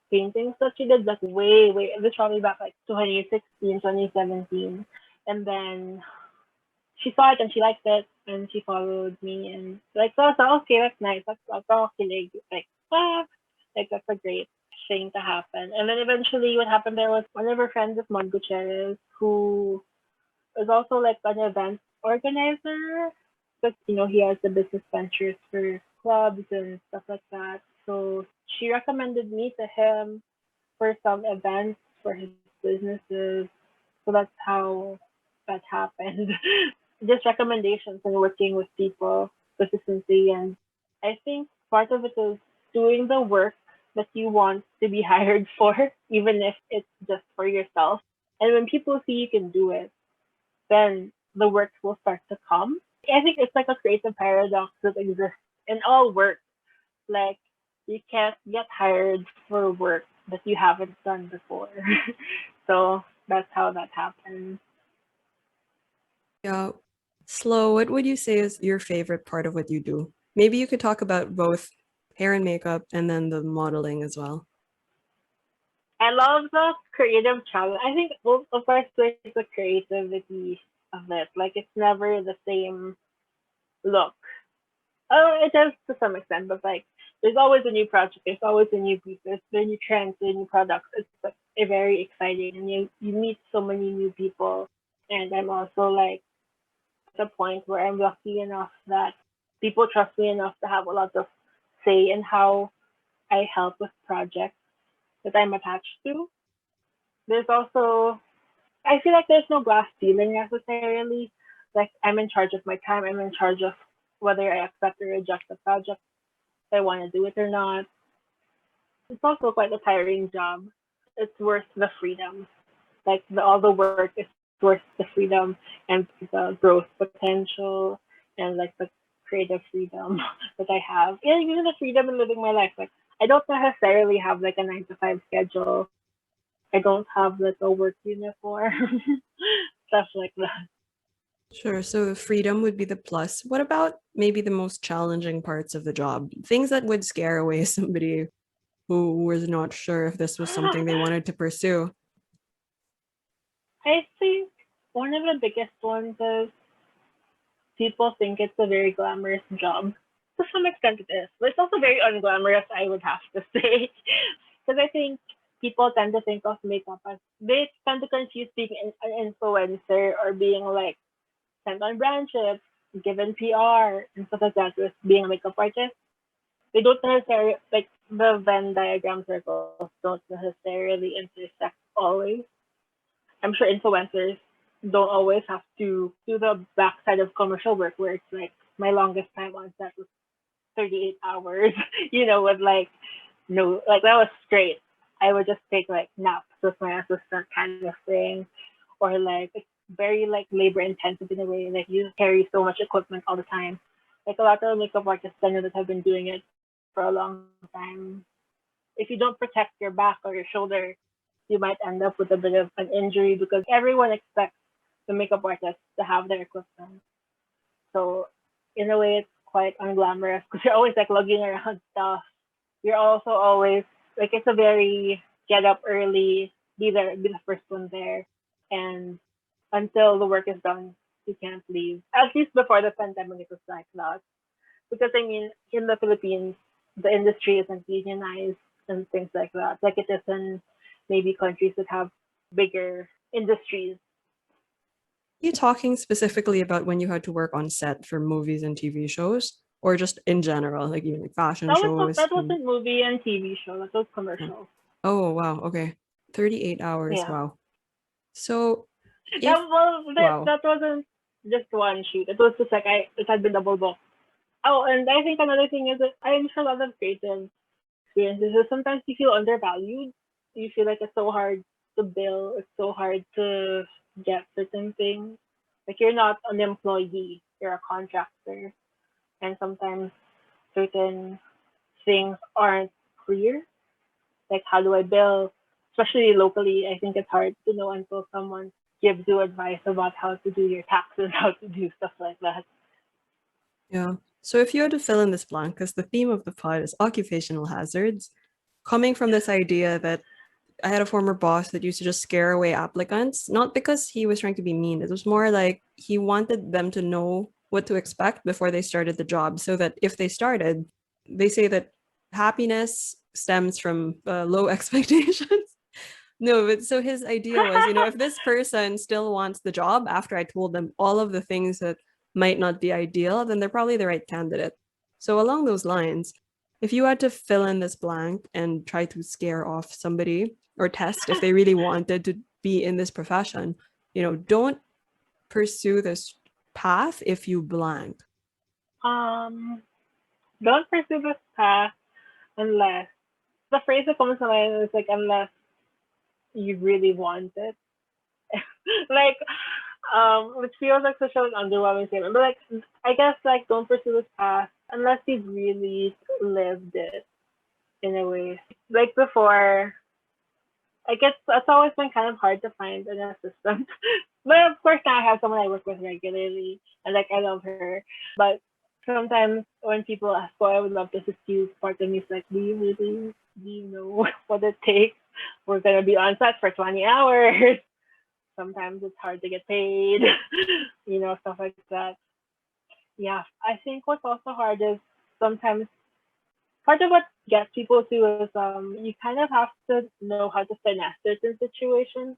paintings that she did like way, it was probably back like 2016, 2017. And then she saw it and she liked it and she followed me and like, so I was like, okay, that's nice. That's okay. Like that's a great thing to happen. And then eventually what happened there was one of her friends is Mon Gutierrez, who is also like an event organizer. But he has the business ventures for clubs and stuff like that. So she recommended me to him for some events for his businesses. So that's how that happened. Just recommendations and working with people consistently. And I think part of it is doing the work that you want to be hired for, even if it's just for yourself. And when people see you can do it, then the work will start to come. I think it's like a creative paradox that exists in all work. Like, you can't get hired for work that you haven't done before. So that's how that happens. Yeah. Slow, what would you say is your favorite part of what you do? Maybe you could talk about both hair and makeup and then the modeling as well. I love the creative challenge. I think, well, of course, there's the creativity of it. Like, it's never the same look. Oh, it does to some extent, but like, there's always a new project. There's always a new piece. There's new trends, there's new products. It's like very exciting, and you meet so many new people. And I'm also like at a point where I'm lucky enough that people trust me enough to have a lot of say in how I help with projects that I'm attached to. There's also, I feel like there's no glass ceiling necessarily. Like, I'm in charge of my time. I'm in charge of whether I accept or reject the project, if I want to do it or not. It's also quite a tiring job. It's worth the freedom. Like, all the work is worth the freedom and the growth potential and like the creative freedom that I have. Yeah, even the freedom in living my life. Like, I don't necessarily have like a 9 to 5 schedule. I don't have like a work uniform, stuff like that. Sure. So freedom would be the plus. What about maybe the most challenging parts of the job? Things that would scare away somebody who was not sure if this was something they wanted to pursue. I think one of the biggest ones is people think it's a very glamorous job. To some extent, it is, but it's also very unglamorous, I would have to say. Because I think people tend to think of makeup as, they tend to confuse being an influencer or being like sent on branches, given PR, and stuff like that with being a makeup artist. They don't necessarily, like, the Venn diagram circles don't necessarily intersect always. I'm sure influencers don't always have to do the backside of commercial work where it's like my longest time on set was 38 hours, with like no, like that was straight. I would just take like naps with my assistant kind of thing, or like it's very like labor intensive in a way. Like you carry so much equipment all the time. Like a lot of makeup artists I know that have been doing it for a long time. If you don't protect your back or your shoulder, you might end up with a bit of an injury because everyone expects the makeup artist to have their equipment. So in a way, it's quite unglamorous because you're always like lugging around stuff. You're also always like it's a very get up early, be there, be the first one there, and until the work is done, you can't leave. At least before the pandemic, it was like that. Because I mean, in the Philippines, the industry isn't unionized and things like that. Like it is in maybe countries that have bigger industries. Are you talking specifically about when you had to work on set for movies and TV shows, or just in general, like even like fashion shows? That wasn't movie and TV show. That was commercial. Oh wow, okay, 38 hours. Yeah. Wow. So, That wasn't just one shoot. It was just like it had been double booked. Oh, and I think another thing is that I'm sure a lot of creative experiences is sometimes you feel undervalued. You feel like it's so hard to bill. It's so hard to get certain things. Like you're not an employee. You're a contractor, and sometimes certain things aren't clear. Like how do I bill? Especially locally, I think it's hard to know until someone gives you advice about how to do your taxes, how to do stuff like that. Yeah. So if you had to fill in this blank, because the theme of the pod is occupational hazards, coming from this idea that I had a former boss that used to just scare away applicants, not because he was trying to be mean. It was more like he wanted them to know what to expect before they started the job, so that if they started, they say that happiness stems from low expectations. No, but so his idea was, if this person still wants the job after I told them all of the things that might not be ideal, then they're probably the right candidate. So along those lines, if you had to fill in this blank and try to scare off somebody or test if they really wanted to be in this profession, don't pursue this path if you blank. Don't pursue this path unless the phrase that comes to mind is like unless you really want it. Like which feels like such an underwhelming statement. But like I guess like don't pursue this path unless you've really lived it in a way. Like before, I guess it's always been kind of hard to find an assistant. But of course now I have someone I work with regularly and like I love her. But sometimes when people ask, oh, I would love to assist you, part of me is like, do you know what it takes? We're gonna be on set for 20 hours. Sometimes it's hard to get paid, stuff like that. Yeah, I think what's also hard is sometimes part of what gets people to is you kind of have to know how to finesse certain situations.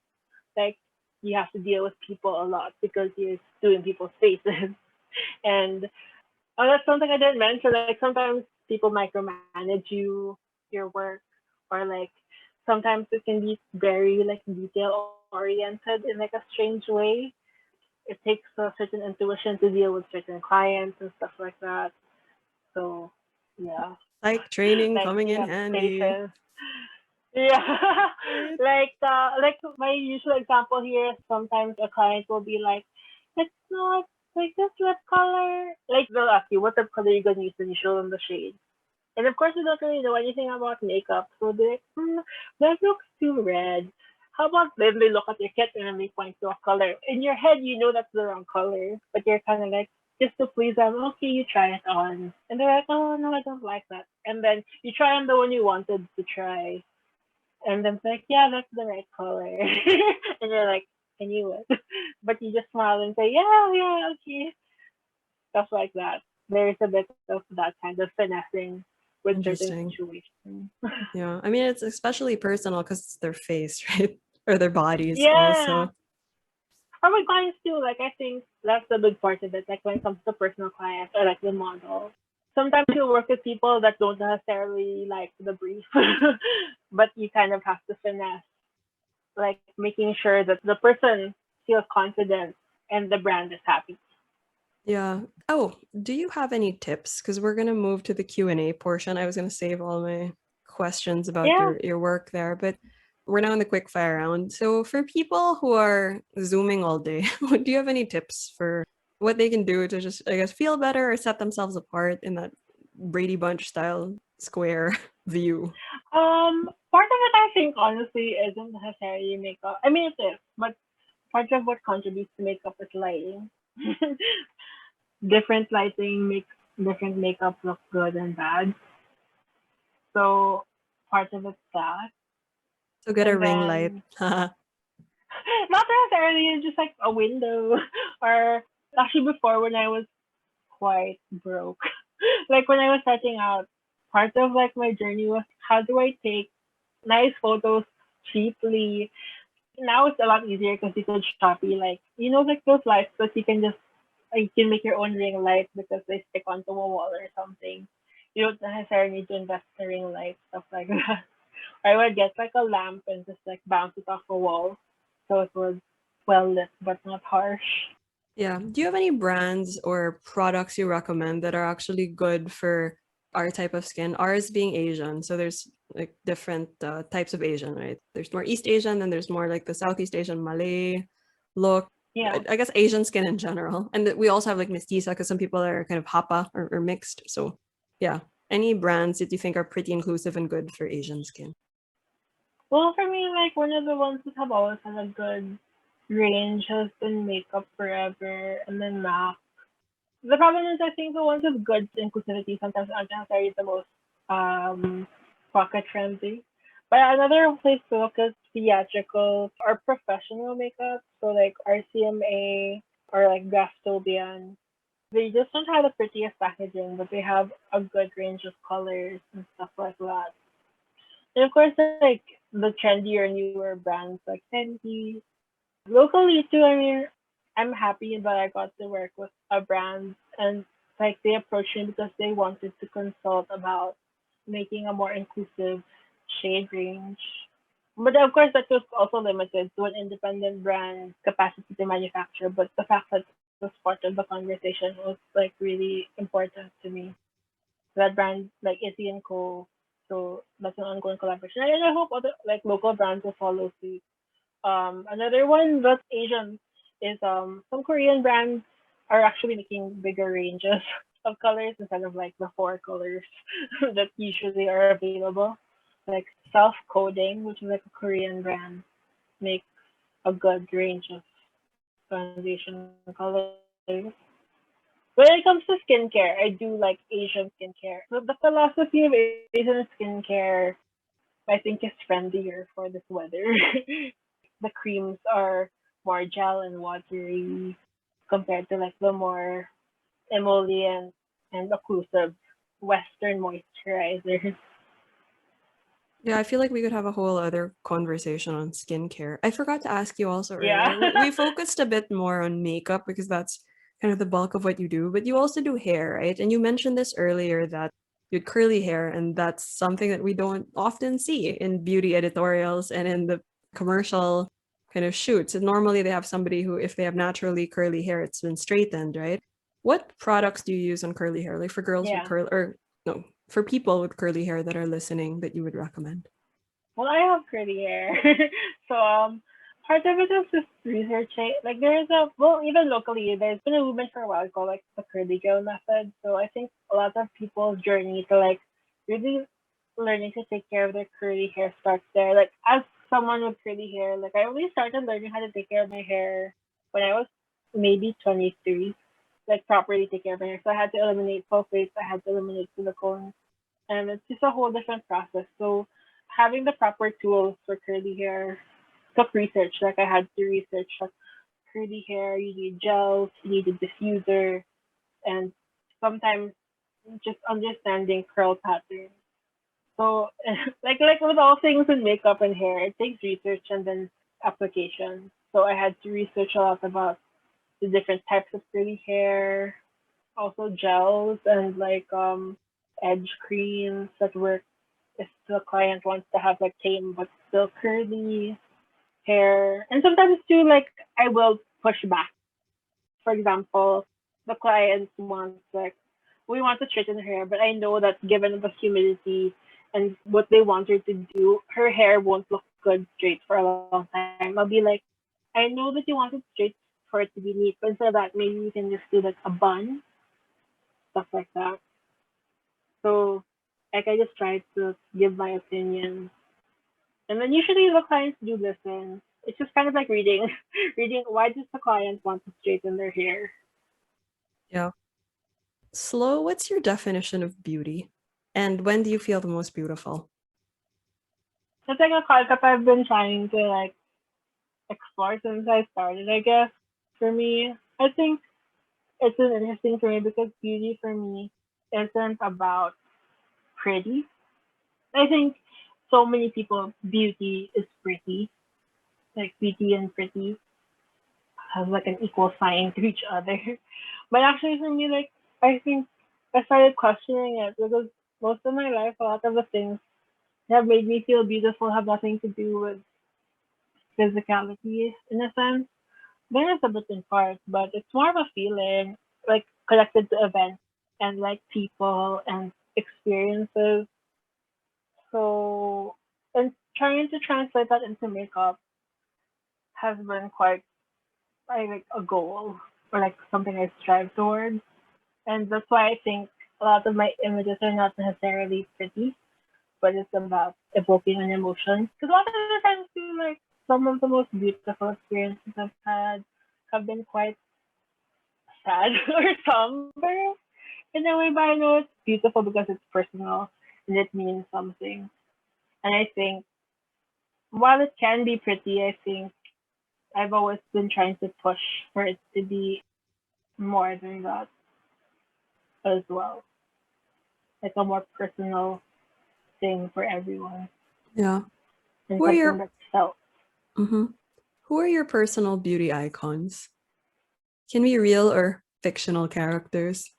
Like you have to deal with people a lot because you're doing people's faces. And that's something I didn't mention. Like sometimes people micromanage your work, or like sometimes it can be very like detail oriented in like a strange way. It takes a certain intuition to deal with certain clients and stuff like that. So yeah. Like training Like coming in handy. patience. Yeah. like my usual example here is sometimes a client will be like, it's not like this lip color. Like they'll ask you what lip color you're gonna use and you show them the shade. And of course, you don't really know anything about makeup. So they're like, that looks too red. How about then they look at your kit and then they point to a color. In your head, you know that's the wrong color. But you're kind of like, just to please them, okay, you try it on. And they're like, oh, no, I don't like that. And then you try on the one you wanted to try. And then it's like, yeah, that's the right color. And you're like, I knew it. But you just smile and say, yeah, okay. Stuff like that. There's a bit of that kind of finessing with certain situations. Yeah, I mean, it's especially personal because it's their face, right? Or their bodies Yeah. also. Or with clients too, like I think that's the big part of it. Like when it comes to personal clients or like the model. Sometimes you'll work with people that don't necessarily like the brief, but you kind of have to finesse, like making sure that the person feels confident and the brand is happy. Yeah. Oh, do you have any tips? Because we're gonna move to the Q&A portion. I was gonna save all my questions about Yeah. your work there, but we're now in the quick fire round. So for people who are zooming all day, do you have any tips for what they can do to just, I guess, feel better or set themselves apart in that Brady Bunch style square view? Part of it I think honestly isn't necessarily makeup. I mean it is, but part of what contributes to makeup is lighting. Different lighting makes different makeup look good and bad. So part of it's that. So get a And ring light. then not necessarily just like a window or actually before when I was quite broke. Like when I was starting out, part of like my journey was how do I take nice photos cheaply. Now it's a lot easier because you could Shopee like like those lights that you can just you can make your own ring light because they stick onto a wall or something. You don't necessarily need to invest in a ring light, stuff like that. I would get like a lamp and just like bounce it off a wall so it was well lit but not harsh. Yeah. Do you have any brands or products you recommend that are actually good for our type of skin? Ours being Asian, so there's like different types of Asian, right? There's more East Asian, then there's more like the Southeast Asian Malay look. Yeah. I guess Asian skin in general, and we also have like mestiza because some people are kind of hapa or mixed. So, yeah. Any brands that you think are pretty inclusive and good for Asian skin? Well, for me, like one of the ones that have always had a good range has been Makeup Forever and then MAC. The problem is, I think the ones with good inclusivity sometimes aren't necessarily the most pocket friendly. But another place to look is theatrical or professional makeup. So like RCMA or like Gastobian. They just don't have the prettiest packaging, but they have a good range of colors and stuff like that. And of course, like the trendier, newer brands like Fenty. Locally too, I mean, I'm happy that I got to work with a brand and like they approached me because they wanted to consult about making a more inclusive shade range. But of course, that was also limited to an independent brand capacity to manufacture. But the fact that it was part of the conversation was like really important to me. That brand like Issy Co. So that's an ongoing collaboration. And I hope other like local brands will follow suit. Another one that's Asian is some Korean brands are actually making bigger ranges of colors instead of like the four colors that usually are available. Like Self Coding, which is like a Korean brand, makes a good range of foundation colors. When it comes to skincare, I do like Asian skincare. The philosophy of Asian skincare, I think, is friendlier for this weather. The creams are more gel and watery compared to like the more emollient and occlusive Western moisturizers. Yeah, I feel like we could have a whole other conversation on skincare. I forgot to ask you also Yeah. earlier. We focused a bit more on makeup because that's kind of the bulk of what you do, but you also do hair, right? And you mentioned this earlier that you had curly hair, and that's something that we don't often see in beauty editorials and in the commercial kind of shoots. And normally they have somebody who, if they have naturally curly hair, it's been straightened, right? What products do you use on curly hair? Like for girls with Yeah. curl or no, for people with curly hair that are listening that you would recommend? Well, I have curly hair. So part of it is just researching. Like there is a well, even locally, there's been a movement for a while called like the curly girl method. So I think a lot of people's journey to like really learning to take care of their curly hair starts there. Like as someone with curly hair, like I only started learning how to take care of my hair when I was maybe 23. Like properly take care of my hair. So I had to eliminate sulfates, I had to eliminate silicone, and it's just a whole different process. So having the proper tools for curly hair took research. Like I had to research like curly hair, you need gels, you need a diffuser, and sometimes just understanding curl patterns. So like with all things in makeup and hair, it takes research and then application. So I had to research a lot about the different types of curly hair, also gels and like edge creams that work if the client wants to have like tame but still curly hair. And sometimes too, like I will push back. For example, the client wants like we want to straighten her hair, but I know that given the humidity and what they want her to do, her hair won't look good straight for a long time. I'll be like, I know that you want it straight for it to be neat, but instead of that, maybe you can just do like a bun, stuff like that. So, like, I just try to give my opinion, and then usually the clients do listen. It's just kind of like reading, reading. Why does the client want to straighten their hair? Yeah. Slow, what's your definition of beauty? And when do you feel the most beautiful? It's like a concept I've been trying to like explore since I started. I guess for me, I think it's been interesting for me because beauty for me isn't about pretty. I think so many people beauty is pretty, like beauty and pretty have like an equal sign to each other. But actually for me, like I think I started questioning it because most of my life, a lot of the things that have made me feel beautiful have nothing to do with physicality in a sense. There is a bit in part, but it's more of a feeling like connected to events and like people and experiences. So, and trying to translate that into makeup has been quite like a goal or like something I strive towards. And that's why I think a lot of my images are not necessarily pretty, but it's about evoking an emotion. Because a lot of the times, too, like some of the most beautiful experiences I've had have been quite sad or somber in a way, but I know it's beautiful because it's personal and it means something. And I think while it can be pretty, I think I've always been trying to push for it to be more than that as well, like a more personal thing for everyone Yeah. and Who are something your that's felt. mhm. Who are your personal beauty icons? Can be real or fictional characters.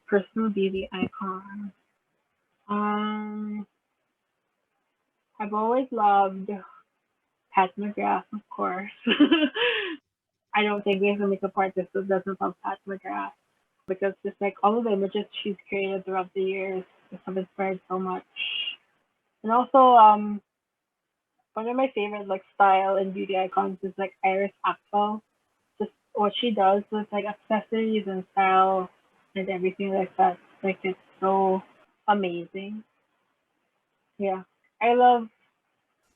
Personal beauty icon. Um, I've always loved Pat McGrath, of course. I don't think there's a makeup artist that doesn't love Pat McGrath because just like all of the images she's created throughout the years just have inspired so much. And also, one of my favorite like style and beauty icons is like Iris Apfel. Just what she does with like accessories and style and everything like that. Like it's so amazing. Yeah, I love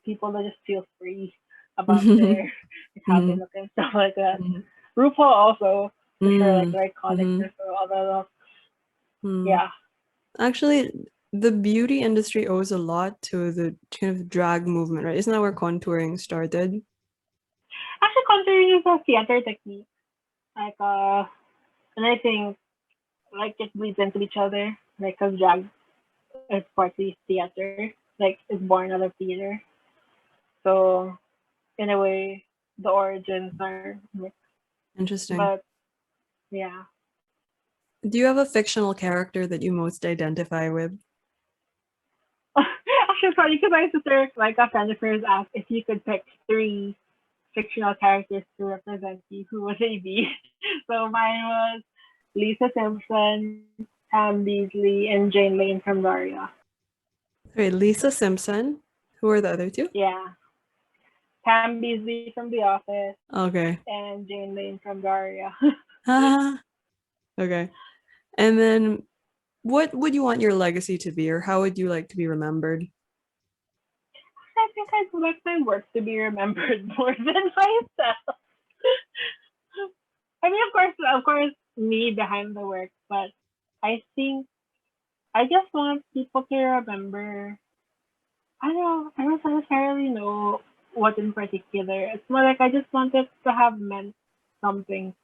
people that just feel free about their Mhm. like, how they look and stuff like that. Mhm. RuPaul also for sure, like Mm. very iconic Mhm. for all the look. Mm. Yeah, Actually, the beauty industry owes a lot to the kind of drag movement, right? Isn't that where contouring started? actually, contouring is a theater technique. Like and I think like it bleeds into each other. Like, cause drag is partly theater. Like, it's born out of theater. So in a way, the origins are mixed. Interesting. But yeah. Do you have a fictional character that you most identify with? Actually, funny because my sister, like a friend of hers, asked if you could pick three fictional characters to represent you, who would they be? So mine was Lisa Simpson, Pam Beasley, and Jane Lane from Daria. Wait, Lisa Simpson. Who are the other two? Yeah, Pam Beasley from The Office Okay. and Jane Lane from Daria. Ah, okay. And then what would you want your legacy to be, or how would you like to be remembered? I think I'd like my work to be remembered more than myself. I mean, of course, me behind the work, but I think I just want people to remember. I don't necessarily know what in particular. It's more like I just want it to have meant something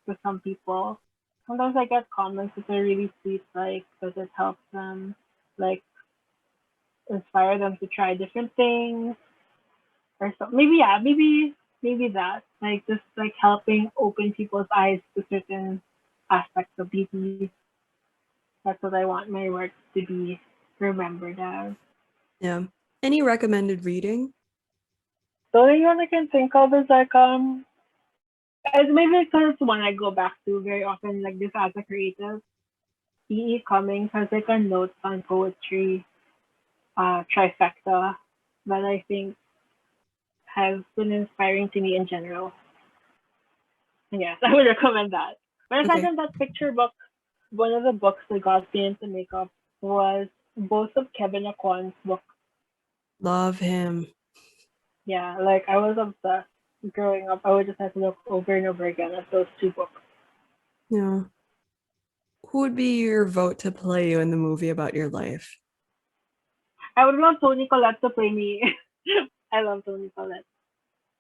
to some people. Sometimes I get comments that are really sweet, like that it helps them, like inspire them to try different things or so. Maybe yeah, maybe that. Like just like helping open people's eyes to certain aspects of beauty. That's what I want my work to be remembered as. Yeah. Any recommended reading? The only one I can think of is like it's maybe because it's one I go back to very often, like this as a creative. E. Cummings has like a notes on poetry trifecta that I think has been inspiring to me in general. And yes, I would recommend that. But aside Okay. from that picture book, one of the books that got me into makeup was both of Kevin Aquan's books. Love him. Yeah, like I was obsessed growing up. I would just have to look over and over again at those two books. Yeah. Who would be your vote to play you in the movie about your life? I would love Toni Collette to play me. I love Toni Collette.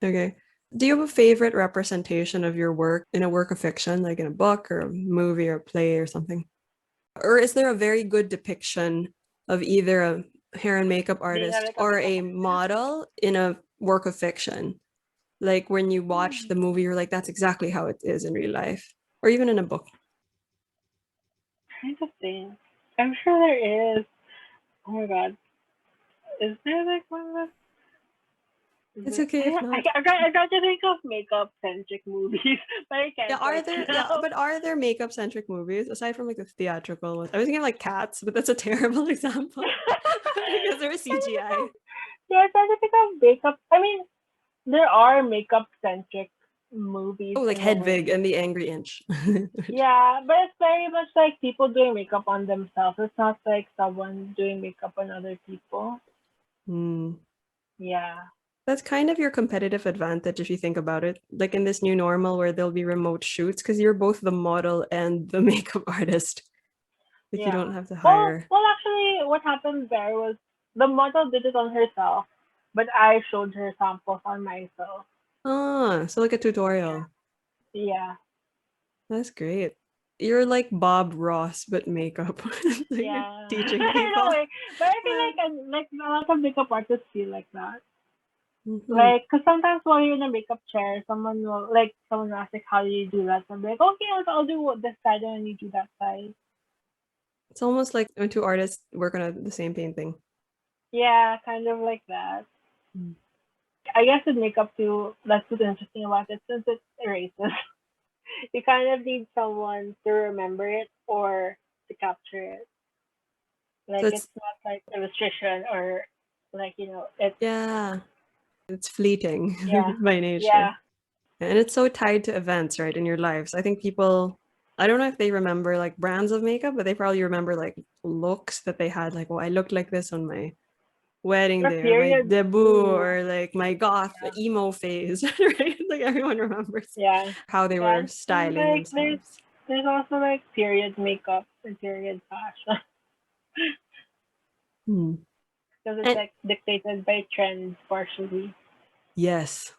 Okay. Do you have a favorite representation of your work in a work of fiction, like in a book or a movie or a play or something? Or is there a very good depiction of either a hair and makeup Being artist like a or makeup a artist. model in a work of fiction? Like when you watch the movie, you're like, that's exactly how it is in real life, or even in a book. Trying to think. I'm sure there is. Oh my god. Is there like one that It's okay if not. I got to think of makeup centric movies, but I Yeah, can't are right there? Yeah, now. but are there makeup centric movies aside from like the theatrical ones? I was thinking like Cats, but that's a terrible example because they're CGI. Yeah, I trying to think of makeup. I mean, there are makeup centric movies Oh, like in the Hedwig world. and the Angry Inch. Yeah, but it's very much like people doing makeup on themselves. It's not like someone doing makeup on other people. Hmm. Yeah. That's kind of your competitive advantage if you think about it. Like in this new normal where there'll be remote shoots because you're both the model and the makeup artist. Like you don't Yeah. have to Well, hire. well, actually, what happened there was the model did it on herself, but I showed her samples on myself. Ah, so like a tutorial. Yeah, That's great. You're like Bob Ross, but makeup. Like you're yeah. teaching In a people. way, but I feel Yeah. like a lot of makeup artists feel like that. Mhm. Like, cause sometimes while you're in a makeup chair, someone will ask like, how do you do that? So I'm like, okay, I'll do this side and then you do that side. It's almost like when two artists work on the same painting. Yeah, kind of like that. Mm. I guess with makeup too, that's what's interesting about it since it erases. You kind of need someone to remember it or to capture it. So Like it's not like illustration or like it's yeah, it's fleeting yeah, by nature. yeah, And it's so tied to events, right, in your lives. I think people, I don't know if they remember like brands of makeup, but they probably remember like looks that they had, like, oh, I looked like this on my wedding or day or my periods debut too. or like my goth Yeah, emo phase, right? Like everyone remembers yeah, how they yeah. were And styling like themselves. there's also like period makeup and period fashion Hmm. because it's And like dictated by trends partially. yes,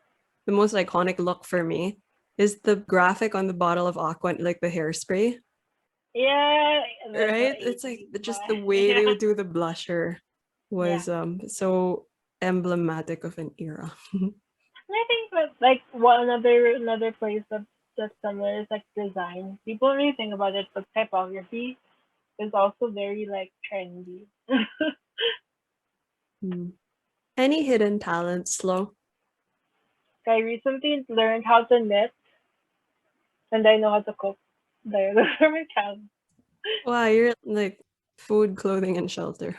the most iconic look for me is the graphic on the bottle of Aqua, like the hairspray, Yeah, the right? It's like 80s just the vibe. way they Yeah, would do the blusher yeah. was so emblematic of an era. And I think that like one another place that's similar is like design. People don't really think about it, but typography is also very like trendy. Hmm. Any hidden talents, Slow? I recently learned how to knit and I know how to cook. There, those are my talents. Wow, you're like food, clothing, and shelter.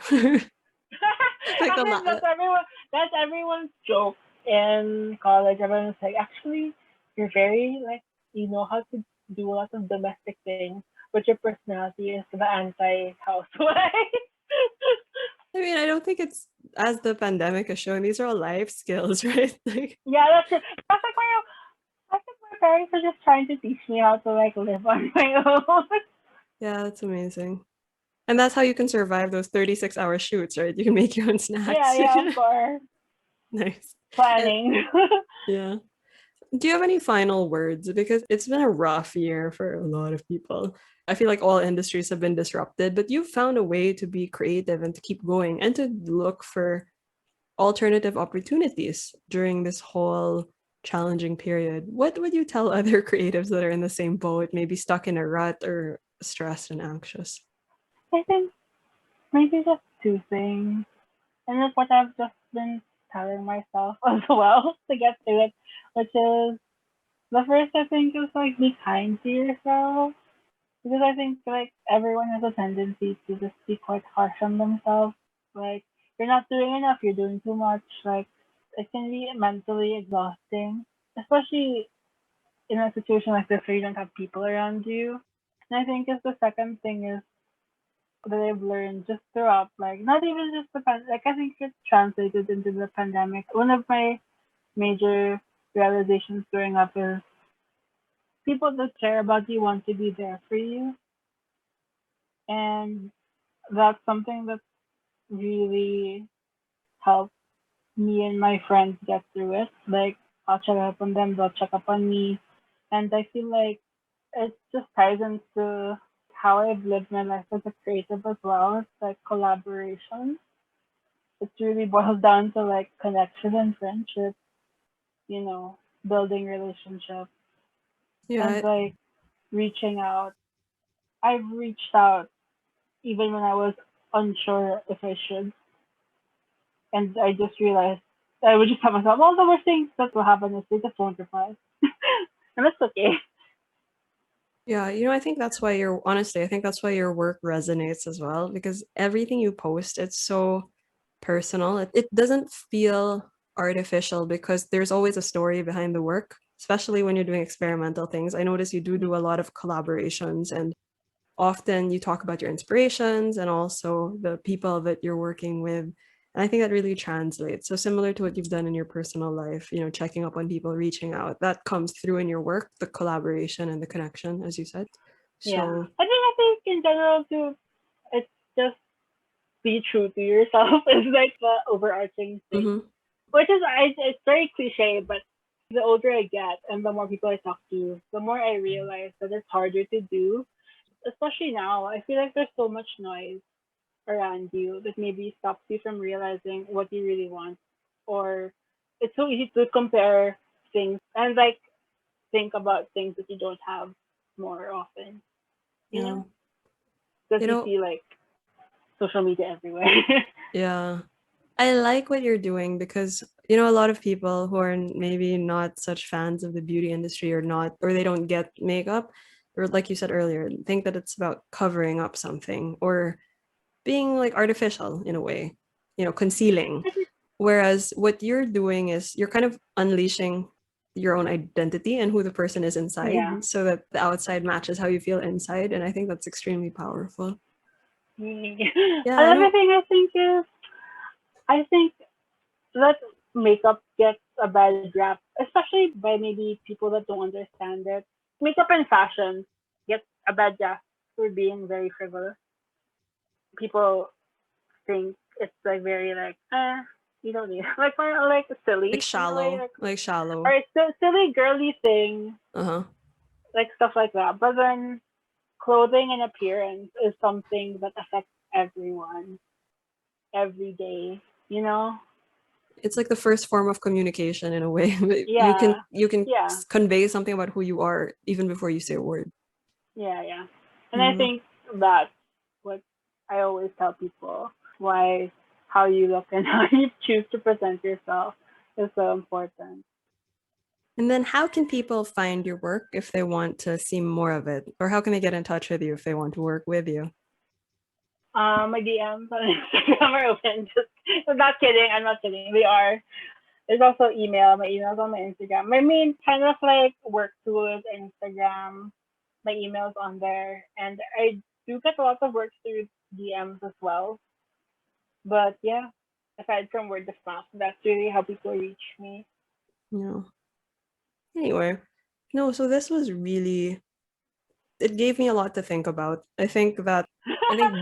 Like the Actually, that's everyone's joke in college. Everyone's like, actually, you're very like you know how to do a lot of domestic things, but your personality is the anti-housewife. I mean, I don't think it's as the pandemic is showing, these are all life skills, right? Like, Yeah, that's it. I think my parents are just trying to teach me how to like live on my own. yeah, that's amazing. And that's how you can survive those 36-hour shoots, right? You can make your own Yeah, snacks. yeah, of course. Nice. And Planning. yeah. Do you have any final words? Because it's been a rough year for a lot of people. I feel like all industries have been disrupted, but you've found a way to be creative and to keep going and to look for alternative opportunities during this whole challenging period, what would you tell other creatives that are in the same boat, maybe stuck in a rut or stressed and anxious? I think maybe just two things. And that's what I've just been telling myself as well to get through it, which is the first I think is like be kind to yourself. Because I think like everyone has a tendency to just be quite harsh on themselves. Like you're not doing enough, you're doing too much. Like it can be mentally exhausting, especially in a situation like this where you don't have people around you. And I think is the second thing is that I've learned just throughout, like not even just like I think it's translated into the pandemic. One of my major realizations growing up is people that care about you want to be there for you, and that's something that really helped me and my friends get through it. Like I'll check up on them, they'll check up on me, and I feel like it just ties into how I've lived my life as a creative as well. It's like collaboration. It really boils down to like connection and friendship, you know, building relationships and Yeah, like reaching out. I've reached out even when I was unsure if I should. And I just realized I would just tell myself, well, the worst thing that will happen is they just won't reply. And that's okay. yeah, I think that's why I think that's why your work resonates as well, because everything you post, it's so personal. It doesn't feel artificial because there's always a story behind the work, especially when you're doing experimental things. I notice you do a lot of collaborations, and often you talk about your inspirations and also the people that you're working with. And I think that really translates. So similar to what you've done in your personal life, checking up on people, reaching out, that comes through in your work, the collaboration and the connection, as you said. Yeah. So, I think in general too, it's just be true to yourself is like the overarching thing. mhm. Which is it's very cliche, but the older I get and the more people I talk to, the more I realize that it's harder to do. Especially now, I feel like there's so much noise around you that maybe stops you from realizing what you really want. Or it's so easy to compare things and like think about things that you don't have more often, you Yeah. know? Because You you know, see like social media everywhere. yeah. I like what you're doing because, a lot of people who are maybe not such fans of the beauty industry or they don't get makeup, or like you said earlier, think that it's about covering up something or being like artificial in a way, concealing. Whereas what you're doing is you're kind of unleashing your own identity and who the person is Yeah. inside so that the outside matches how you feel inside. And I think that's extremely powerful. Yeah, Another thing I think that makeup gets a bad rap, especially by maybe people that don't understand it. Makeup and fashion get a bad rap for being very frivolous. People think it's like very like, you don't need like like like silly in a way, shallow, like or shallow. it's a silly girly thing, Uh-huh. like stuff like that. But then clothing and appearance is something that affects everyone every day, you know? It's like the first form of communication in a way. You can Yeah. you can Yeah. convey something about who you are even before you say a word. Yeah, yeah. And I Yeah. think that's what I always tell people why how you look and how you choose to present yourself is so important. And then how can people find your work if they want to see more of it? Or how can they get in touch with you if they want to work with you? My DMs on Instagram are open. Just I'm not kidding. I'm not kidding. They are. There's also email. My email's on my Instagram. My main kind of like work tool is Instagram. My email's on there, and I do get a lot of work through DMs as well. But yeah, aside from word of mouth, that's really how people reach me. Yeah. Anyway, no, so this was really, it gave me a lot to think about. I think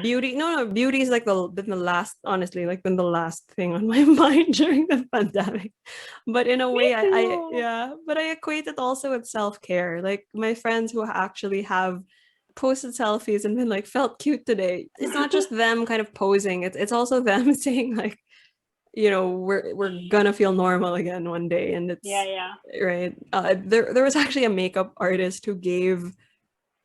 beauty, no, beauty is like been the last, honestly, like been the last thing on my mind during the pandemic. But in a Me way, too. yeah, but I equate it also with self-care. Like my friends who actually have posted selfies and been like, felt cute today. It's not just them kind of posing, it's also them saying like, we're gonna feel normal again one day, and it's Yeah. right. There was actually a makeup artist who gave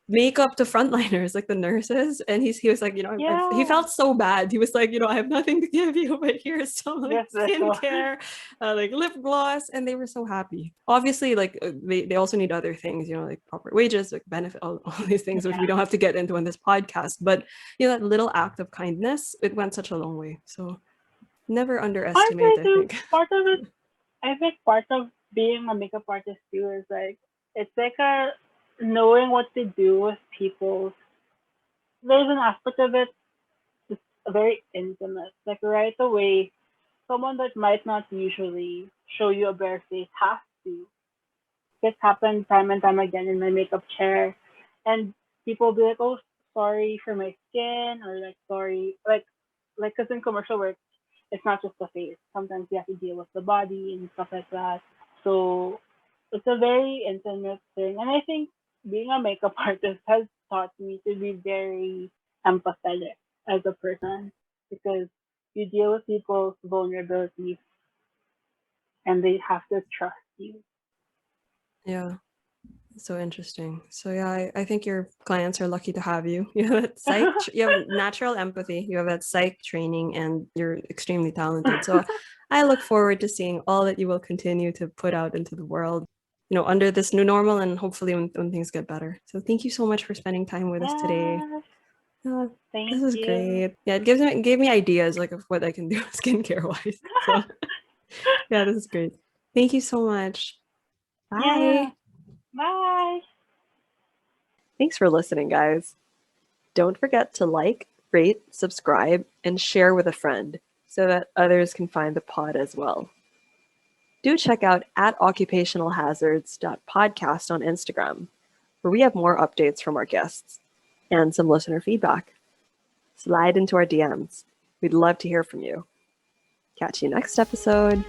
makeup to frontliners, like the nurses, and he was like, he Yeah. felt so bad. He was like, I have nothing to give you, but here's some like This one. skincare, like lip gloss, and they were so happy. Obviously, like they also need other things, like proper wages, like benefit, all these things, which we don't have to get into on this podcast. But that little act of kindness, it went such a long way. So never underestimate, I think. Part of it, I think part of being a makeup artist too is like, it's like a knowing what to do with people. There's an aspect of it that's very intimate. Like right away, someone that might not usually show you a bare face has to. This happened time and time again in my makeup chair, and people be like, "Oh, sorry for my skin," or like, "Sorry," like, because in commercial work, it's not just the face. Sometimes you have to deal with the body and stuff like that. So it's a very intimate thing, and I think being a makeup artist has taught me to be very empathetic as a person, because you deal with people's vulnerabilities and they have to trust you. Yeah. So interesting. So yeah, I think your clients are lucky to have you. You have that you have natural empathy, you have that psych training, and you're extremely talented. So I look forward to seeing all that you will continue to put out into the world, under this new normal, and hopefully when things get better. So thank you so much for spending time with us today. Yes, This thank is you. great. Yeah, it gave me ideas like of what I can do skincare wise. So yeah, this is great. Thank you so much. Bye. Yeah. Bye. Thanks for listening, guys. Don't forget to like, rate, subscribe, and share with a friend so that others can find the pod as well. Do check out @occupationalhazards.podcast on Instagram, where we have more updates from our guests and some listener feedback. Slide into our DMs. We'd love to hear from you. Catch you next episode.